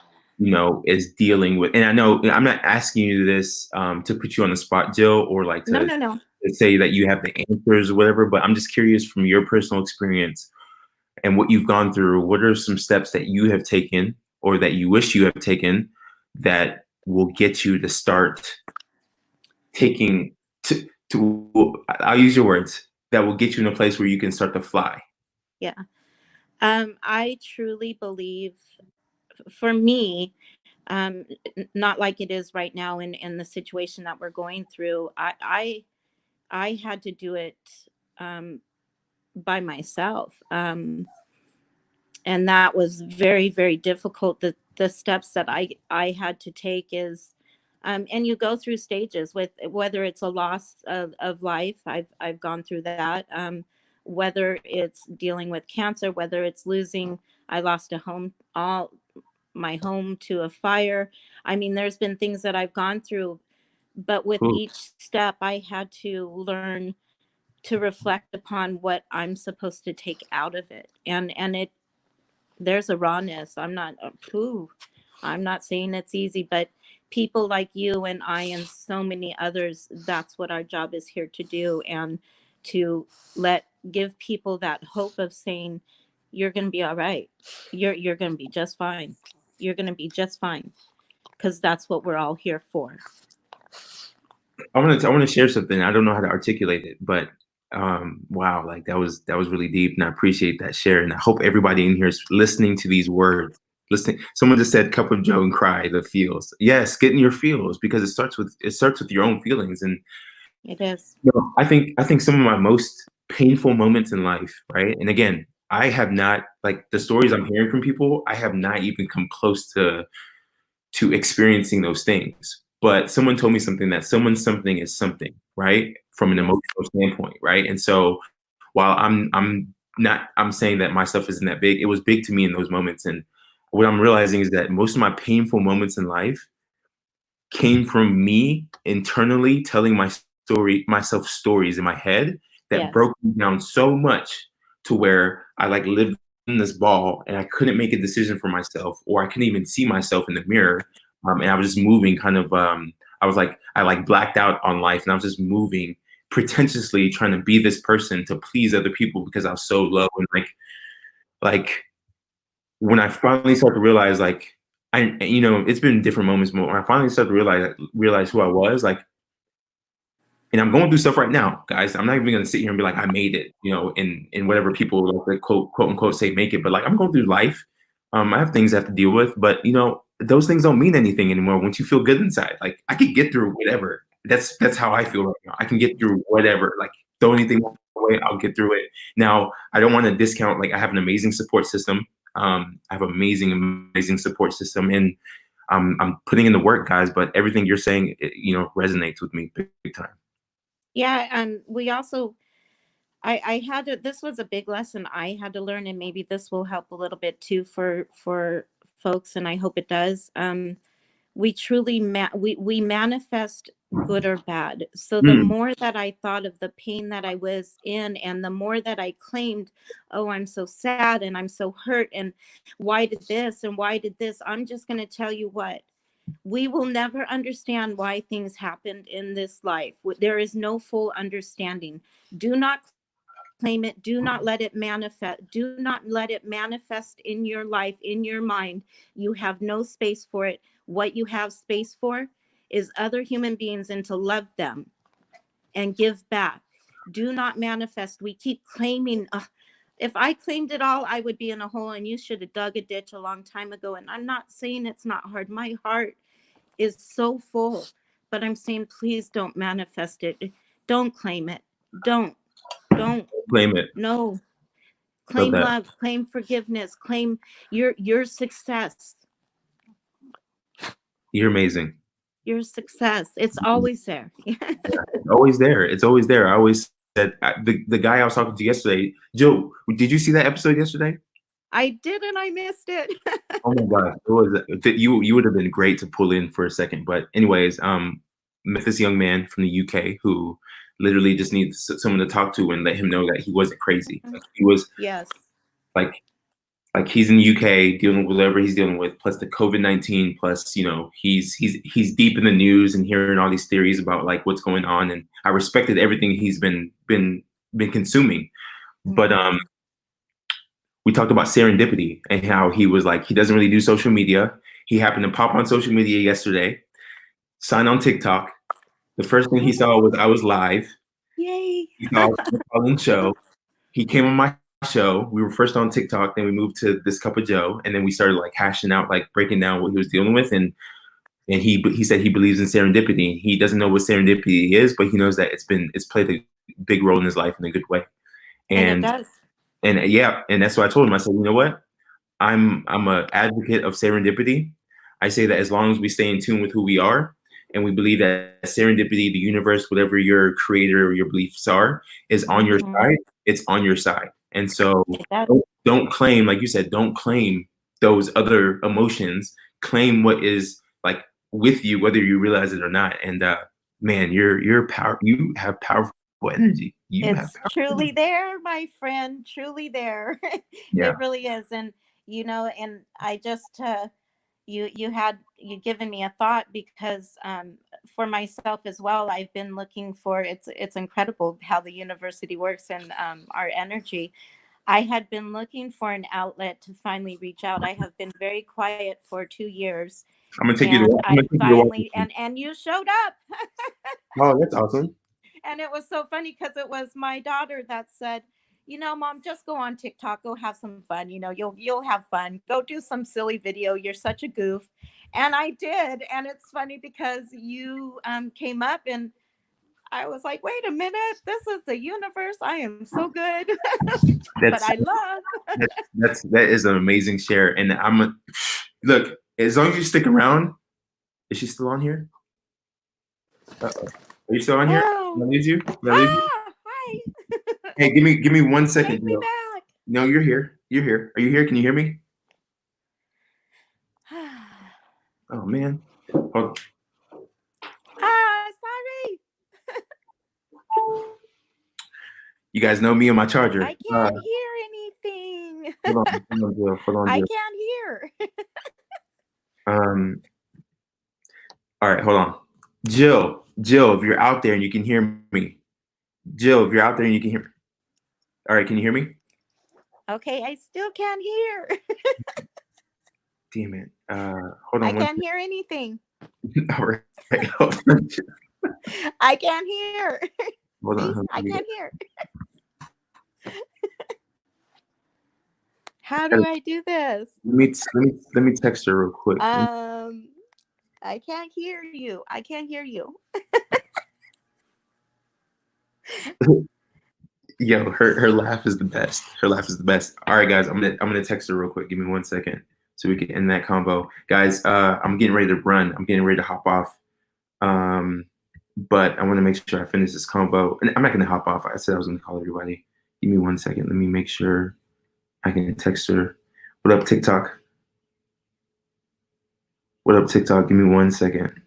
is dealing with? And I know I'm not asking you this to put you on the spot, Jill, or like to No. say that you have the answers or whatever, but I'm just curious from your personal experience and what you've gone through. What are some steps that you have taken or that you wish you have taken that will get you to start taking I'll use your words, that will get you in a place where you can start to fly? Yeah. I truly believe, for me, not like it is right now in the situation that we're going through. I had to do it by myself. And that was very, very difficult. The steps that I had to take is, and you go through stages with whether it's a loss of life. I've gone through that. Whether it's dealing with cancer, whether it's I lost my home to a fire. I mean, there's been things that I've gone through, but with each step, I had to learn to reflect upon what I'm supposed to take out of it. And there's a rawness. I'm not saying it's easy, but people like you and I and so many others, that's what our job is here to do, and to give people that hope of saying, you're going to be all right. You're going to be just fine. You're going to be just fine, because that's what we're all here for. I want to share something. I don't know how to articulate it, but wow, like that was really deep, and I appreciate that share. And I hope everybody in here is listening to these words. Listening. Someone just said, "Cup of Joe and cry." The feels. Yes, get in your feels because it starts with your own feelings. And It is. you know, I think some of my most painful moments in life, right? And again, I have not like the stories I'm hearing from people. I have not even come close to experiencing those things. But someone told me something that someone's something is something, right? From an Yes. emotional standpoint, right? And so while I'm saying that my stuff isn't that big, it was big to me in those moments. And what I'm realizing is that most of my painful moments in life came from me internally telling myself stories in my head that Yes. broke me down so much to where I like lived in this ball and I couldn't make a decision for myself, or I couldn't even see myself in the mirror. And I was just moving kind of, I like blacked out on life and I was just moving pretentiously trying to be this person to please other people because I was so low. And like when I finally started to realize, like, you know, it's been different moments, but when I finally started to realize who I was, like, and I'm going through stuff right now, guys. I'm not even gonna sit here and be like, I made it, you know, in whatever people like quote unquote say make it, but like I'm going through life. I have things I have to deal with, but you know, those things don't mean anything anymore once you feel good inside. Like I can get through whatever. That's how I feel right now. I can get through whatever. Like throw anything away, I'll get through it. Now, I don't want to discount, like I have an amazing support system. I have amazing support system, and I'm putting in the work, guys. But everything you're saying, you know, resonates with me big time. Yeah, and we also, I had to, this was a big lesson I had to learn, and maybe this will help a little bit too for folks, and I hope it does. We truly we manifest good or bad. So the Mm, more that I thought of the pain that I was in, and the more that I claimed, oh, I'm so sad and I'm so hurt, and why did this and why did this? I'm just going to tell you what. We will never understand why things happened in this life. There is no full understanding. Do not claim it. Do not let it manifest. Do not let it manifest in your life, in your mind. You have no space for it. What you have space for is other human beings, and to love them and give back. Do not manifest. We keep claiming. If I claimed it all, I would be in a hole, and you should have dug a ditch a long time ago. And I'm not saying it's not hard. My heart is so full, but I'm saying, please don't manifest it. Don't claim it. Don't claim it. no. Felt Claim that. love, claim forgiveness, claim your success. You're amazing. Your success. It's always there. It's always there. It's always there. I always said the guy I was talking to yesterday, Joe. Did you see that episode yesterday? I didn't. I missed it. Oh my God, it was you would have been great to pull in for a second. But anyways, met this young man from the UK who literally just needs someone to talk to and let him know that he wasn't crazy. Like he was Yes. like he's in the UK dealing with whatever he's dealing with, plus the COVID-19, plus you know he's deep in the news and hearing all these theories about like what's going on. And I respected everything he's been consuming, but we talked about serendipity and how he was like, he doesn't really do social media. He happened to pop on social media yesterday, sign on TikTok. The first thing he saw was I was live. Yay. He saw the Colin show. He came on my show. We were first on TikTok, then we moved to this Cup of Joe, and then we started like hashing out, like breaking down what he was dealing with. And he said he believes in serendipity. He doesn't know what serendipity is, but he knows that it's played a big role in his life in a good way. And it does. And yeah, and that's what I told him. I said, you know what? I'm a advocate of serendipity. I say that as long as we stay in tune with who we are, and we believe that serendipity, the universe, whatever your creator or your beliefs are, is on your side, it's on your side. And so don't claim, like you said, don't claim those other emotions. Claim what is like with you, whether you realize it or not. And man, you're power. You have powerful energy. It's truly there, my friend, truly there. Yeah. It really is. And you know, and I just you given me a thought, because for myself as well, I've been looking for, it's incredible how the university works, and our energy. I had been looking for an outlet to finally reach out. I have been very quiet for 2 years, I'm gonna take you And to. I'm I gonna take you to finally Washington. and you showed up. Oh, that's awesome. And it was so funny because it was my daughter that said, you know, Mom, just go on TikTok, go have some fun. You know, you'll have fun. Go do some silly video. You're such a goof. And I did. And it's funny because you came up and I was like, wait a minute, this is the universe. I am so good. But That's I love. that is an amazing share. And look, as long as you stick around. Is she still on here? Uh-oh. Are you still on here? Oh. Did I lose you? Did I lose you? Hi. Hey, give me 1 second. Take me Jill. back. No, you're here. You're here. Are you here? Can you hear me? Oh man. Hold on. Sorry. You guys know me and my charger. I can't hear anything. Hold on, Jill. Hold on, I Jill. can't hear. All right, hold on. Jill, if you're out there and you can hear me. Jill, if you're out there and you can hear me. All right, can you hear me? Okay, I still can't hear. Damn it. Hold on. I can't hear anything. All right. Hold on. I can't hear. Hold See? on. I can't hear. How do I do this? Let me text her real quick. I can't hear you. I can't hear you. Yo, her laugh is the best. Her laugh is the best. All right, guys, I'm gonna text her real quick. Give me 1 second so we can end that combo. Guys, I'm getting ready to run. I'm getting ready to hop off. But I want to make sure I finish this combo. And I'm not gonna hop off. I said I was gonna call everybody. Give me 1 second. Let me make sure I can text her. What up, TikTok? What up, TikTok? Give me 1 second.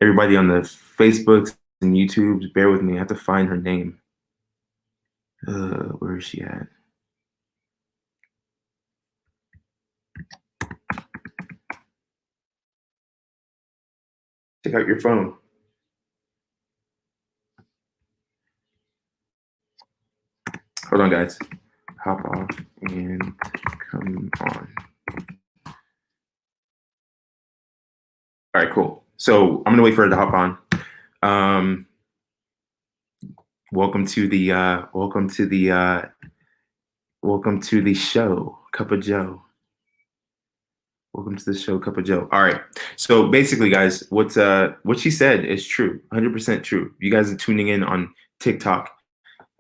Everybody on the Facebooks and YouTubes, bear with me. I have to find her name. Where is she at? Check out your phone. Hold on, guys. Hop off and come on. All right, cool. So I'm gonna wait for her to hop on. Welcome to the show, Cup of Joe. Welcome to the show, Cup of Joe. All right. So basically, guys, what she said is true, 100% true. You guys are tuning in on TikTok.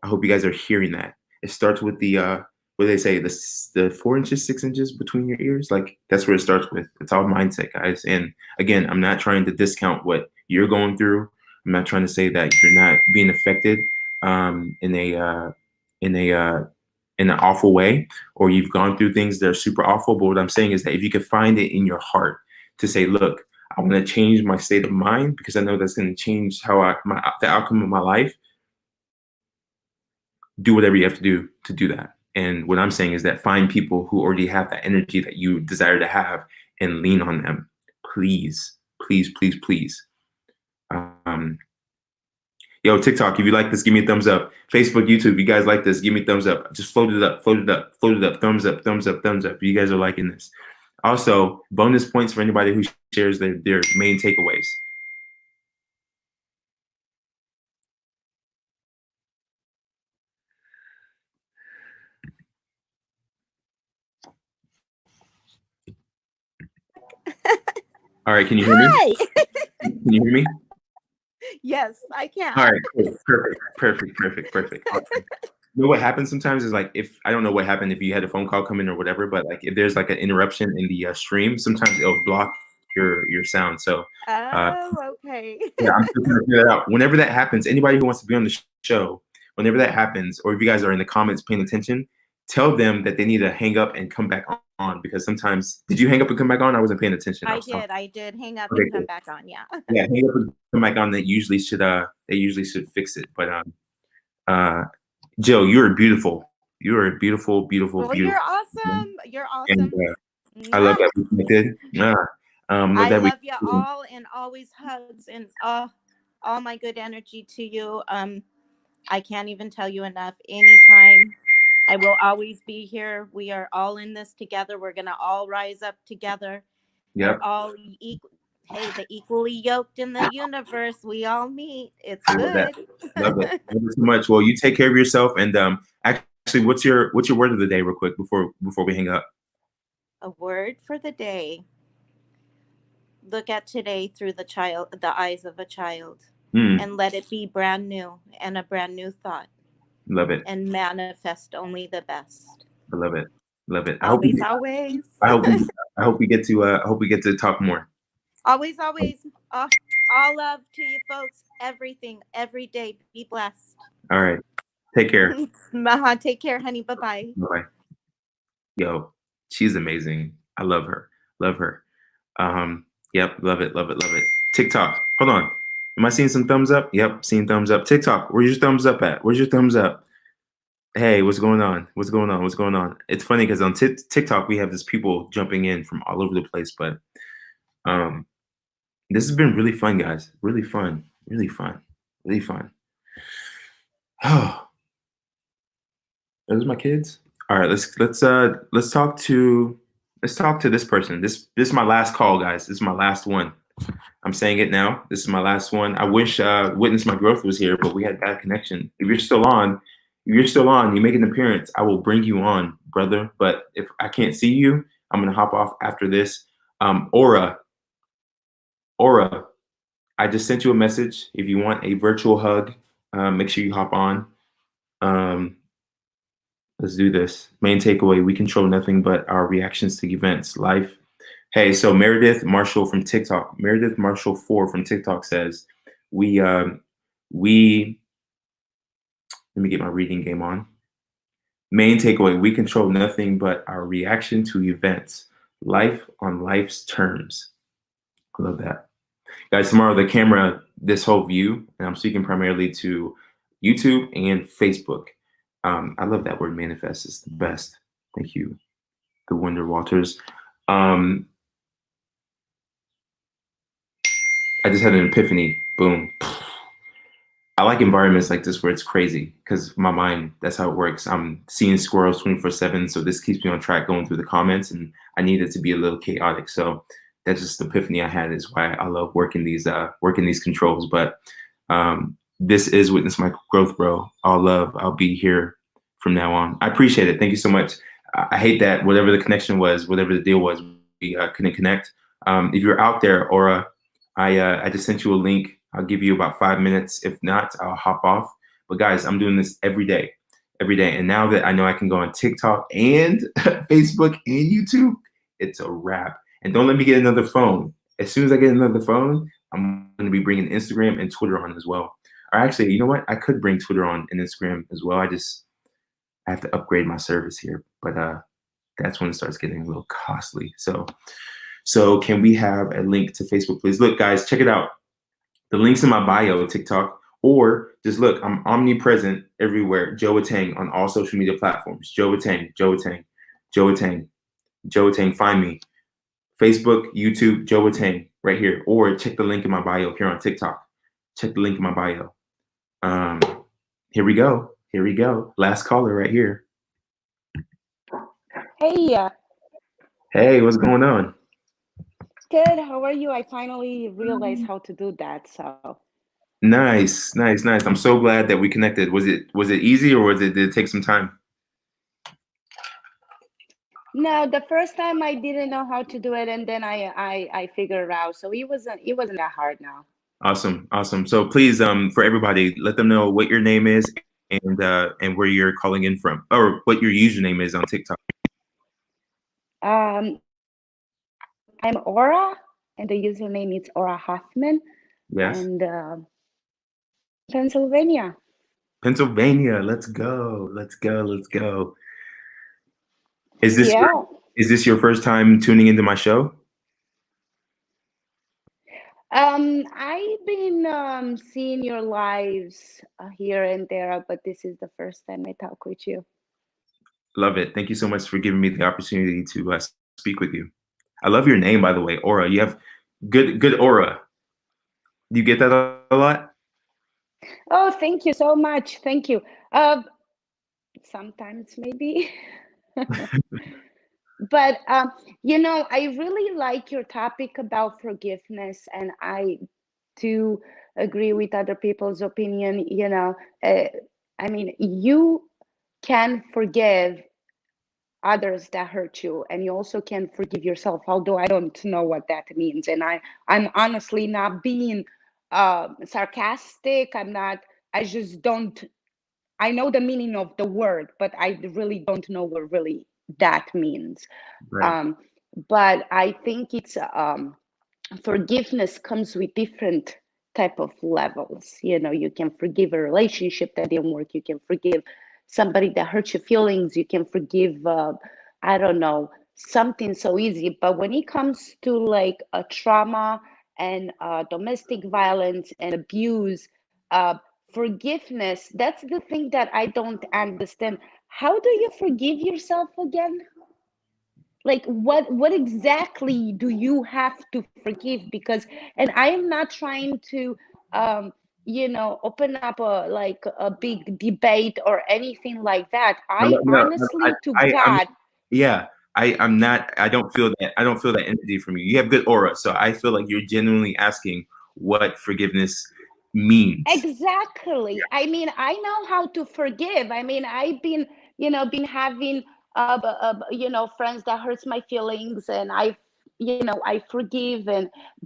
I hope you guys are hearing that. It starts with the what do they say, the 4 inches, 6 inches between your ears. Like that's where it starts with. It's all mindset, guys. And again, I'm not trying to discount what you're going through. I'm not trying to say that you're not being affected in an awful way, or you've gone through things that are super awful. But what I'm saying is that if you could find it in your heart to say, look, I want to change my state of mind because I know that's going to change how the outcome of my life. Do whatever you have to do that. And what I'm saying is that find people who already have that energy that you desire to have and lean on them. Please, please, please, please. Yo, TikTok, if you like this, give me a thumbs up. Facebook, YouTube, you guys like this, give me a thumbs up. Just float it up, float it up, float it up, thumbs up, thumbs up, thumbs up. You guys are liking this. Also, bonus points for anybody who shares their main takeaways. All right, can you hear me? Hi. Can you hear me? Yes, I can. All right, cool. Perfect. Awesome. You know what happens sometimes is like if I don't know what happened if you had a phone call come in or whatever, but like if there's like an interruption in the stream, sometimes it'll block your sound. So Okay. yeah, I'm still trying to figure that out. Whenever that happens, anybody who wants to be on the show, whenever that happens, or if you guys are in the comments paying attention, tell them that they need to hang up and come back on because sometimes did you hang up and come back on? I wasn't paying attention. I did hang up Okay, and come cool. back on. Yeah. Yeah, hang up and come back on. They usually should fix it. But Jill, you're beautiful. You are beautiful. Well, you're awesome. You're awesome. And I love that we connected. I love you all and always hugs and all my good energy to you. I can't even tell you enough. Anytime, I will always be here. We are all in this together. We're gonna all rise up together, Yep. We're all equal. Hey, the equally yoked in the universe, we all meet. It's I love that. good. Love it. Love it so much. Well, you take care of yourself. And actually, what's your word of the day, real quick, before we hang up? A word for the day. Look at today through the eyes of a child, and let it be brand new and a brand new thought, Love it. and manifest only the best. I love it. Love it. Always. I hope we get to talk more. Always. All love to you folks. Everything, every day. Be blessed. All right. Take care. Maha, take care, honey. Bye-bye. Bye. Yo, she's amazing. I love her. Love her. Yep. Love it. Love it. Love it. TikTok. Hold on. Am I seeing some thumbs up? Yep. Seeing thumbs up. TikTok. Where's your thumbs up at? Where's your thumbs up? Hey, what's going on? What's going on? What's going on? It's funny because on TikTok we have these people jumping in from all over the place, but this has been really fun, guys. Really fun. Really fun. Really fun. Oh, those are my kids. All right, let's talk to this person. This is my last call, guys. This is my last one. I'm saying it now. This is my last one. I wish Witness My Growth was here, but we had bad connection. If you're still on, you make an appearance, I will bring you on, brother. But if I can't see you, I'm gonna hop off after this. Aura, I just sent you a message. If you want a virtual hug, make sure you hop on. Let's do this. Main takeaway: we control nothing but our reactions to events. Life. Hey, so Meredith Marshall from TikTok. Meredith Marshall 4 from TikTok says, we. Let me get my reading game on. Main takeaway: we control nothing but our reaction to events. Life on life's terms. I love that. Guys, tomorrow the camera, this whole view, and I'm speaking primarily to YouTube and Facebook. I love that word manifest. It's the best. Thank you, the Wonder Walters. I just had an epiphany. Boom. I like environments like this where it's crazy because my mind, that's how it works. I'm seeing squirrels 24/7. So this keeps me on track going through the comments, and I need it to be a little chaotic. So that's just the epiphany I had, is why I love working these controls. But this is Witness My Growth, bro. All love. I'll be here from now on. I appreciate it. Thank you so much. I hate that whatever the connection was, whatever the deal was, we couldn't connect. If you're out there, Aura, I just sent you a link. I'll give you about 5 minutes. If not, I'll hop off. But guys, I'm doing this every day. And now that I know I can go on TikTok and Facebook and YouTube, it's a wrap. And don't let me get another phone. As soon as I get another phone, I'm going to be bringing Instagram and Twitter on as well. Or actually, you know what? I could bring Twitter on and Instagram as well. I have to upgrade my service here. But that's when it starts getting a little costly. So can we have a link to Facebook, please? Look, guys, check it out. The link's in my bio, TikTok, or just look, I'm omnipresent everywhere. Joe Atang on all social media platforms. Joe Atang. Find me. Facebook, YouTube, Joe Atang, right here. Or check the link in my bio here on TikTok. Check the link in my bio. Here we go. Last caller right here. Hey, Hey, what's going on? good. How are you? I finally realized how to do that. So Nice. I'm so glad that we connected. Was it easy, or did it take some time? no, the first time I didn't know how to do it, and then I figured it out. So it wasn't that hard now. Awesome. So please, for everybody, let them know what your name is and where you're calling in from, or what your username is on TikTok. I'm Aura, and the username is Aura Hoffman, Yes. and Pennsylvania. Let's go. Is this your first time tuning into my show? I've been seeing your lives here and there, but this is the first time I talk with you. Love it. Thank you so much for giving me the opportunity to speak with you. I love your name, by the way, Aura. You have good aura. Do you get that a lot? Oh, thank you so much. Thank you. Sometimes maybe. But I really like your topic about forgiveness, and I do agree with other people's opinion. I mean, you can forgive others that hurt you, and you also can forgive yourself, although I don't know what that means. And I'm honestly not being sarcastic. I just don't. I know the meaning of the word, but I really don't know what really that means. Right. um, but I think it's forgiveness comes with different type of levels. You can forgive a relationship that didn't work. You can forgive somebody that hurt your feelings. You can forgive I don't know, something so easy. But when it comes to like a trauma and domestic violence and abuse, uh, forgiveness, that's the thing that I don't understand. How do you forgive yourself again? Like what exactly do you have to forgive? Because, and I am not trying to open up a big debate or anything like that. No, I no, no, honestly to I'm God. yeah. I'm not. I don't feel that. I don't feel that energy from you. You have good aura, so I feel like you're genuinely asking what forgiveness means. Exactly. I mean, I know how to forgive. I mean, I've been having, friends that hurts my feelings, and I forgive.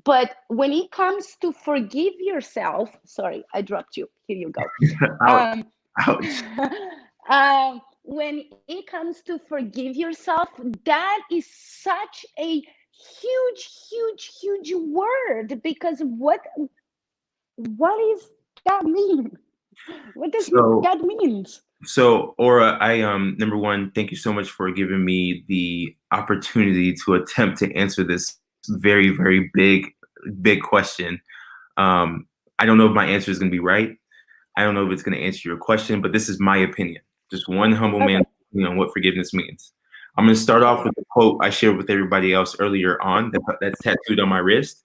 But when it comes to forgive yourself, sorry, I dropped you. Here you go. Ouch! Um, Ouch! when it comes to forgive yourself, that is such a huge, huge, huge word, because what is that mean? What does So, that means? Aura, I number one, thank you so much for giving me the opportunity to attempt to answer this very, very big question. Um, I don't know if my answer is going to be right. I don't know if it's going to answer your question, but this is my opinion. Just one humble Okay. man on what forgiveness means. I'm going to start off with a quote I shared with everybody else earlier on that's tattooed on my wrist.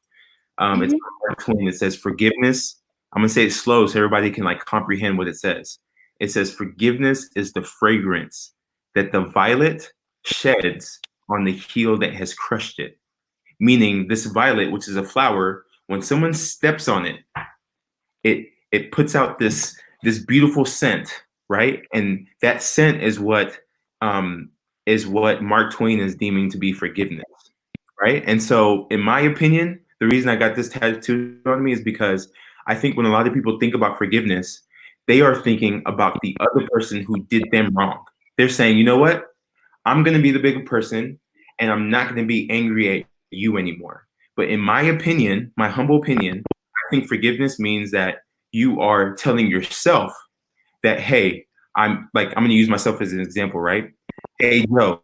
It's Mm-hmm. Mark Twain. It says forgiveness. I'm going to say it slow so everybody can like comprehend what it says. It says forgiveness is the fragrance that the violet sheds on the heel that has crushed it. Meaning this violet, which is a flower, when someone steps on it, it puts out this beautiful scent, right? And that scent is what Mark Twain is deeming to be forgiveness, right? And so, in my opinion, the reason I got this tattooed on me is because I think when a lot of people think about forgiveness, they are thinking about the other person who did them wrong. They're saying, you know what? I'm going to be the bigger person and I'm not going to be angry at you anymore. But in my opinion, my humble opinion, I think forgiveness means that you are telling yourself that, hey, I'm going to use myself as an example, right? Hey, Joe,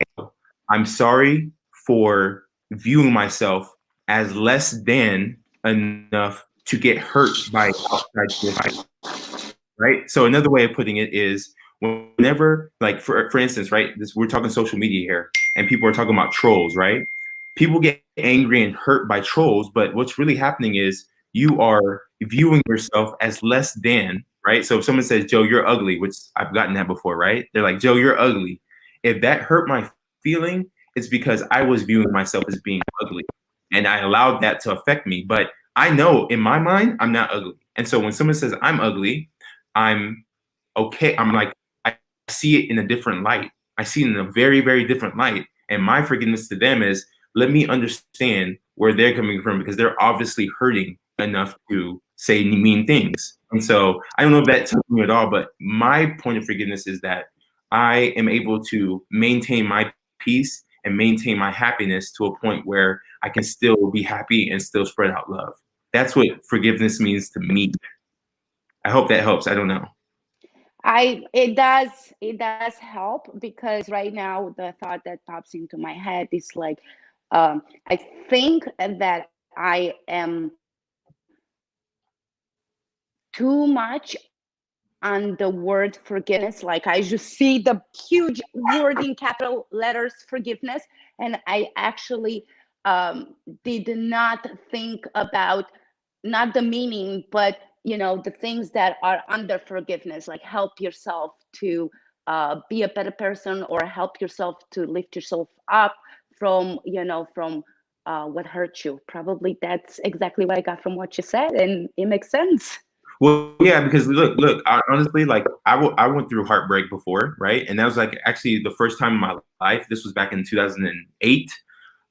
I'm sorry for viewing myself as less than enough to get hurt by outside forces, right? So another way of putting it is whenever, like for instance, right, we're talking social media here, and people are talking about trolls, right? People get angry and hurt by trolls, but what's really happening is you are viewing yourself as less than, right? So if someone says, Joe, you're ugly, which I've gotten that before, right? They're like, Joe, you're ugly. If that hurt my feeling, it's because I was viewing myself as being ugly and I allowed that to affect me. But I know in my mind, I'm not ugly. And so when someone says I'm ugly, I'm okay. I'm like, I see it in a different light. I see it in a very, very different light. And my forgiveness to them is let me understand where they're coming from because they're obviously hurting enough to say mean things. And so I don't know if that touched me at all, but my point of forgiveness is that I am able to maintain my peace and maintain my happiness to a point where I can still be happy and still spread out love. That's what forgiveness means to me. I hope that helps. I don't know. It does help, because right now the thought that pops into my head is like, I think that I am too much on the word forgiveness. Like, I just see the huge word in capital letters, forgiveness, and I actually did not think about not the meaning, but the things that are under forgiveness, like help yourself to be a better person, or help yourself to lift yourself up. from, from what hurt you. Probably that's exactly what I got from what you said, and it makes sense. Well, yeah, because look, honestly, like I went through heartbreak before, right? And that was like actually the first time in my life. This was back in 2008.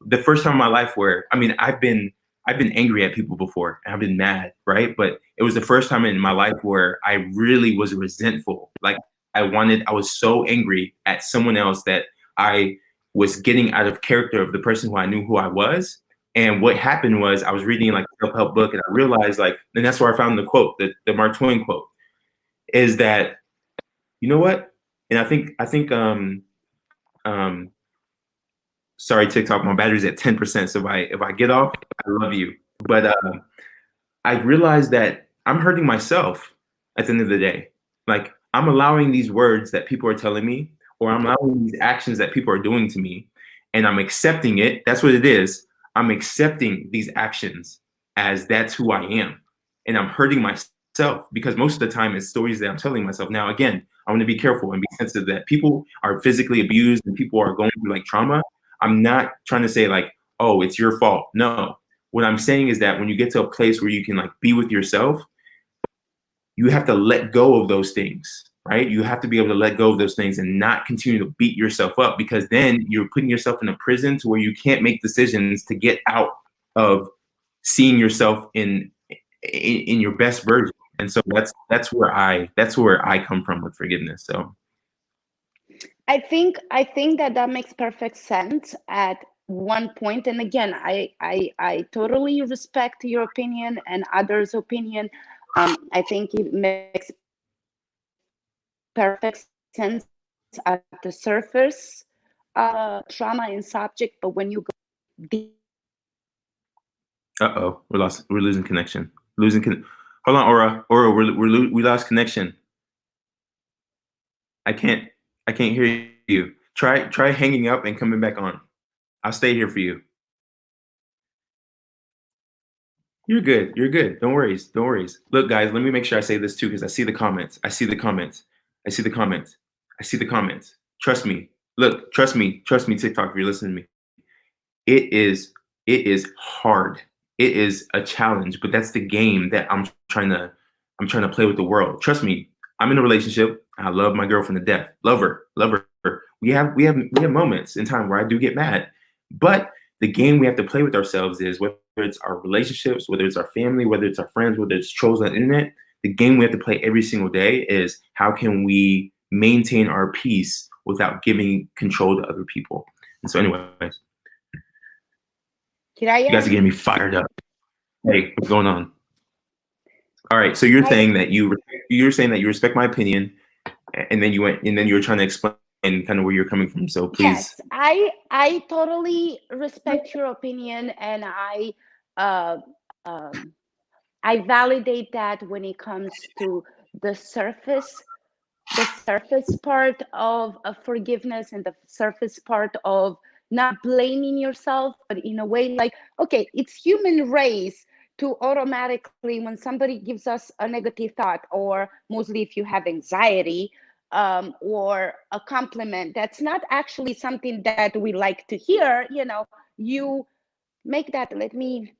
The first time in my life where, I mean, I've been angry at people before, and I've been mad, right? But it was the first time in my life where I really was resentful. Like I was so angry at someone else that I was getting out of character of the person who I knew who I was. And what happened was I was reading like a self-help book, and I realized like, and that's where I found the quote, the Mark Twain quote, is that, you know what? And I think sorry, TikTok, my battery's at 10%. So if I get off, I love you. But I realized that I'm hurting myself at the end of the day. Like I'm allowing these words that people are telling me, or I'm allowing these actions that people are doing to me, and I'm accepting it. That's what it is. I'm accepting these actions as that's who I am. And I'm hurting myself because most of the time it's stories that I'm telling myself. Now, again, I want to be careful and be sensitive that people are physically abused and people are going through like trauma. I'm not trying to say like, oh, it's your fault. No, what I'm saying is that when you get to a place where you can like be with yourself, you have to let go of those things, right? You have to be able to let go of those things and not continue to beat yourself up, because then you're putting yourself in a prison to where you can't make decisions to get out of seeing yourself in your best version. And so that's where I come from with forgiveness. So I think that makes perfect sense at one point. And again, I totally respect your opinion and others' opinion. I think it makes perfect sense at the surface, trauma and subject, but when you go deep. Uh-oh, we're losing connection. Hold on, Aura, we lost connection. I can't hear you. Try hanging up and coming back on. I'll stay here for you. You're good. Don't worries. Look, guys, let me make sure I say this too, because I see the comments. Trust me. Look, trust me, TikTok, if you're listening to me. It is hard. It is a challenge, but that's the game that I'm trying to play with the world. Trust me, I'm in a relationship. I love my girlfriend to death. Love her. We have moments in time where I do get mad, but the game we have to play with ourselves is, whether it's our relationships, whether it's our family, whether it's our friends, whether it's trolls on the internet, the game we have to play every single day is how can we maintain our peace without giving control to other people. And so anyways, you guys are getting me fired up. Hey, what's going on? All right, so you're saying that you respect my opinion, and then you were trying to explain kind of where you're coming from. So please. Yes, I totally respect your opinion, and I validate that when it comes to the surface part of forgiveness, and the surface part of not blaming yourself, but in a way like, okay, it's human race to automatically, when somebody gives us a negative thought, or mostly if you have anxiety, or a compliment that's not actually something that we like to hear, you make that, let me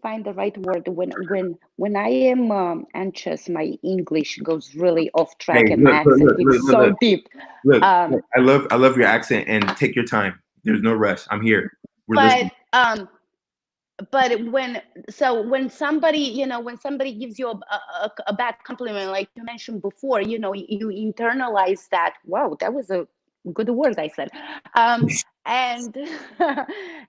find the right word. When I am anxious, my English goes really off track, and my accent is so deep. Look, I love your accent, and take your time. There's no rush. I'm here. We're listening. But when somebody, when somebody gives you a bad compliment, like you mentioned before, you internalize that. Wow, that was a good word I said. And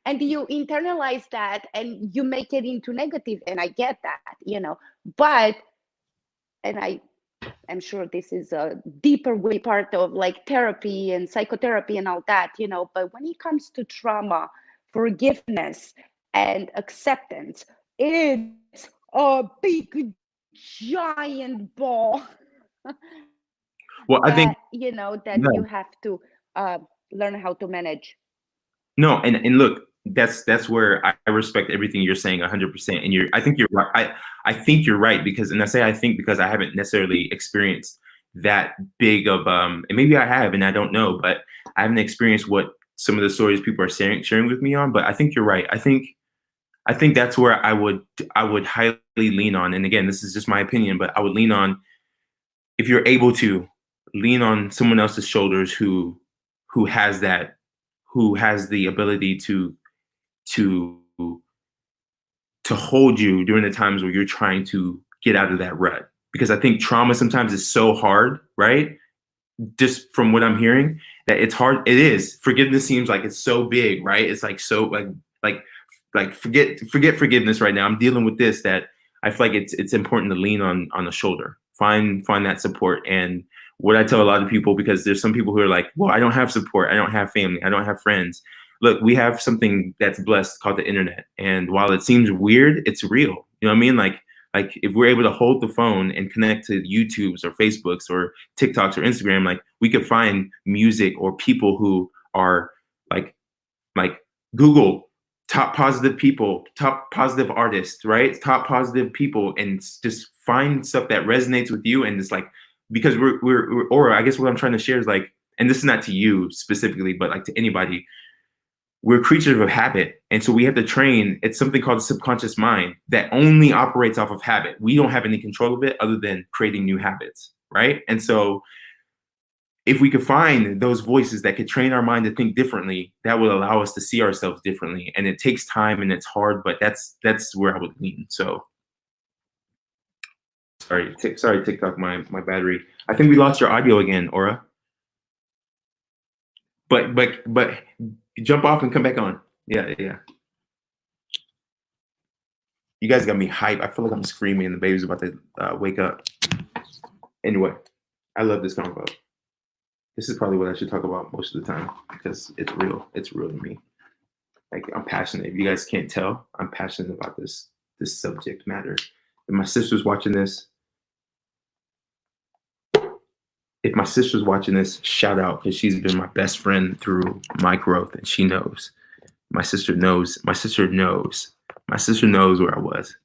and you internalize that, and you make it into negative, and I get that, but, and I'm sure this is a deeper way part of like therapy and psychotherapy and all that, but when it comes to trauma, forgiveness, and acceptance, it's a big giant ball. Well, I think you have to learn how to manage. No, and look, that's where I respect everything you're saying 100%. And I think you're right. I think you're right, because, and I say I think because I haven't necessarily experienced that big of and maybe I have and I don't know, but I haven't experienced what some of the stories people are sharing with me on, but I think you're right. I think that's where I would highly lean on. And again, this is just my opinion, but I would lean on, if you're able to lean on someone else's shoulders who has the ability to hold you during the times where you're trying to get out of that rut. Because I think trauma sometimes is so hard, right? Just from what I'm hearing, that it's hard. It is. Forgiveness seems like it's so big, right? It's like so like forget forgiveness right now. I'm dealing with this, that I feel like it's important to lean on a shoulder. Find that support. And what I tell a lot of people, because there's some people who are like, well, I don't have support, I don't have family, I don't have friends. Look, we have something that's blessed called the internet. And while it seems weird, it's real. You know what I mean? Like if we're able to hold the phone and connect to YouTubes or Facebooks or TikToks or Instagram, like we could find music or people who are like Google top positive people, top positive artists, right? Top positive people, and just find stuff that resonates with you. And it's like, because we're or I guess what I'm trying to share is like, and this is not to you specifically, but like to anybody, we're creatures of habit. And so we have to train. It's something called the subconscious mind that only operates off of habit. We don't have any control of it other than creating new habits, right? And so if we could find those voices that could train our mind to think differently, that will allow us to see ourselves differently. And it takes time and it's hard, but that's where I would lean. So sorry, TikTok, my battery. I think we lost your audio again, Aura. But jump off and come back on. Yeah. You guys got me hype. I feel like I'm screaming and the baby's about to wake up. Anyway, I love this convo. This is probably what I should talk about most of the time because it's real. It's real to me. Like, I'm passionate. If you guys can't tell, I'm passionate about this subject matter. If my sister's watching this, shout out, because she's been my best friend through my growth, and she knows. My sister knows where I was.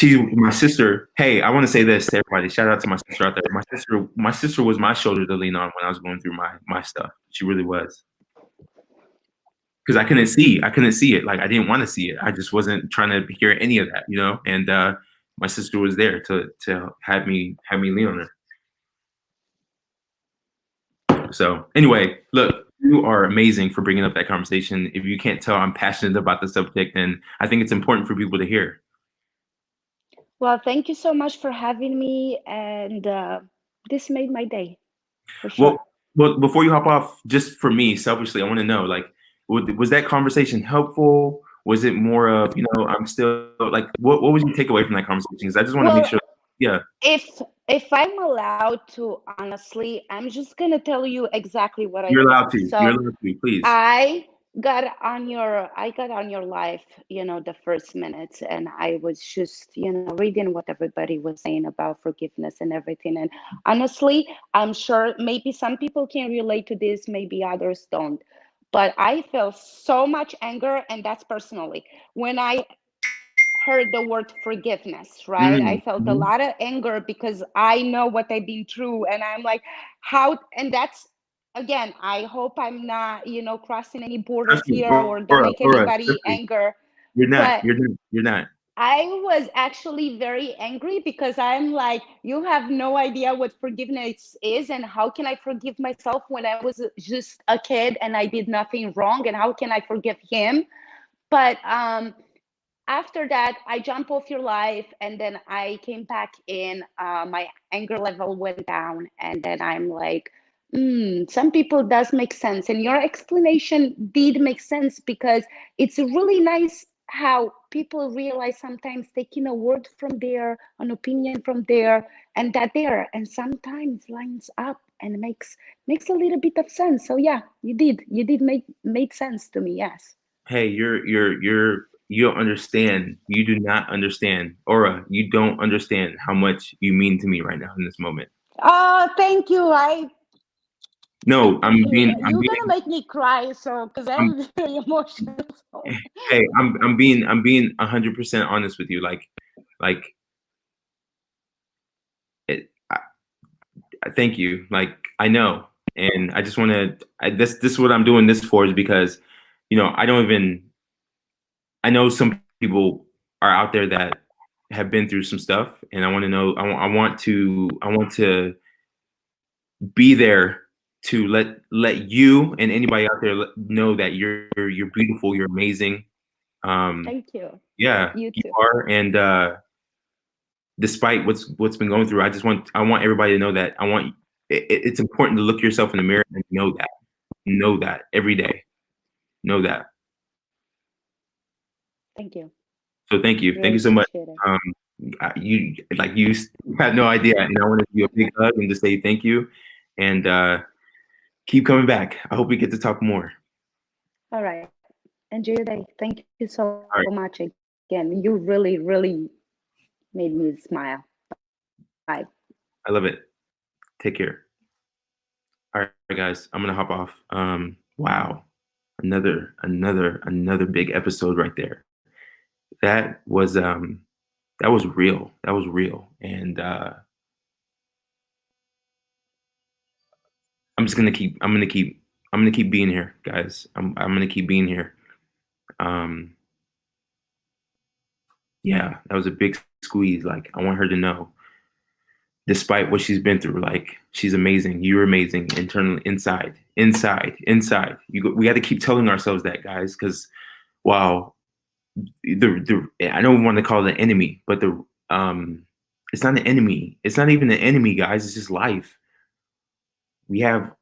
My sister. Hey, I want to say this to everybody. Shout out to my sister out there. My sister was my shoulder to lean on when I was going through my stuff. She really was. Because I couldn't see it. Like, I didn't want to see it. I just wasn't trying to hear any of that, you know. And my sister was there to have me lean on her. So anyway, look, you are amazing for bringing up that conversation. If you can't tell, I'm passionate about the subject, and I think it's important for people to hear. Well, thank you so much for having me, and this made my day, for sure. Well, before you hop off, just for me, selfishly, I want to know, like, was that conversation helpful? Was it more of, you know, I'm still, like, what was your takeaway from that conversation? Because I just want to make sure, yeah. If I'm allowed to, honestly, I'm just going to tell you exactly what You're allowed thought. to. So You're allowed to, please. I got on your live, you know, the first minutes, and I was just, you know, reading what everybody was saying about forgiveness and everything. And honestly, I'm sure maybe some people can relate to this, maybe others don't. But I felt so much anger, and that's personally. When I heard the word forgiveness, right? I felt a lot of anger because I know what I've been through, and I'm like, how? And that's, again, I hope I'm not, you know, crossing any borders here or don't make anybody anger. You're not. You're not. I was actually very angry because I'm like, you have no idea what forgiveness is, and how can I forgive myself when I was just a kid and I did nothing wrong, and how can I forgive him? But after that, I jumped off your life, and then I came back in. My anger level went down, and then I'm like, some people does make sense, and your explanation did make sense, because it's really nice how people realize sometimes taking a word from there, an opinion from there, and that there, and sometimes lines up and makes a little bit of sense. So yeah, you did made sense to me. Yes. Hey, you don't understand. You do not understand. Aura, you don't understand how much you mean to me right now in this moment. Oh, thank you. No, you're gonna make me cry, so because I'm very emotional. So. Hey, I'm being 100% honest with you. Like it. I thank you. Like, I know, And I just want to, this is what I'm doing this for, is because, you know, I know some people are out there that have been through some stuff, and I want to know, I want to be there to let you and anybody out there know that you're beautiful, you're amazing. Thank you. Yeah, You you too. are. And despite what's been going through, I want everybody to know that it's important to look yourself in the mirror and know that every day, know that. Thank you. So thank you Really so much. appreciate it. You had no idea, and I wanted to give you a big hug and to say thank you, and keep coming back. I hope we get to talk more. All right. Enjoy your day. Thank you so All right. much again. You really, really made me smile. Bye. I love it. Take care. All right, guys, I'm gonna hop off. Wow, another big episode right there. That was real. That was real, and I'm gonna keep being here, guys. I'm gonna keep being here. Yeah, that was a big squeeze. Like, I want her to know, despite what she's been through, like, she's amazing. You're amazing internally, inside. We got to keep telling ourselves that, guys, because wow, I don't want to call it an enemy, but it's not an enemy. It's not even an enemy, guys. It's just life. We have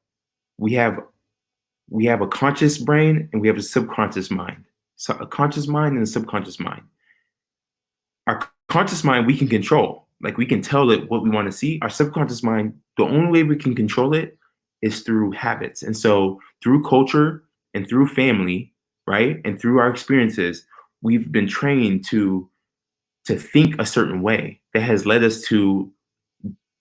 a conscious brain and we have a subconscious mind. So a conscious mind and a subconscious mind. Our conscious mind we can control. Like, we can tell it what we want to see. Our subconscious mind, the only way we can control it is through habits. And so through culture and through family, right? And through our experiences, we've been trained to think a certain way that has led us to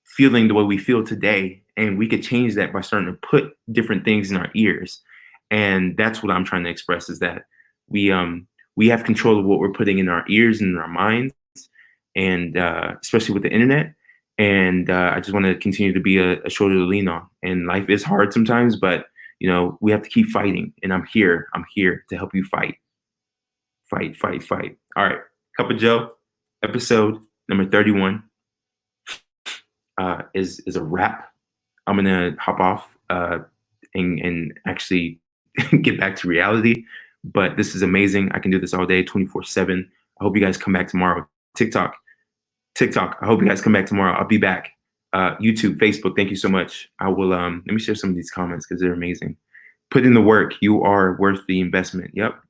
feeling the way we feel today. And we could change that by starting to put different things in our ears. And that's what I'm trying to express, is that we have control of what we're putting in our ears and in our minds, and especially with the internet. And I just want to continue to be a shoulder to lean on. And life is hard sometimes, but you know, we have to keep fighting. And I'm here to help you fight. All right, Cup of Joe, episode number 31 is a wrap. I'm gonna hop off and actually get back to reality. But this is amazing. I can do this all day, 24/7. I hope you guys come back tomorrow. TikTok. I hope you guys come back tomorrow. I'll be back. YouTube, Facebook. Thank you so much. I will. Let me share some of these comments because they're amazing. Put in the work. You are worth the investment. Yep.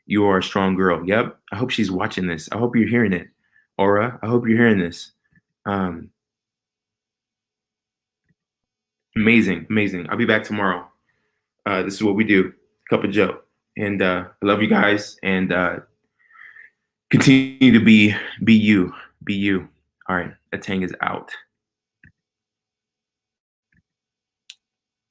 You are a strong girl. Yep. I hope she's watching this. I hope you're hearing it. Aura, I hope you're hearing this. Amazing. I'll be back tomorrow. This is what we do. Cup of Joe. And I love you guys. And continue to be you. All right. Atang is out.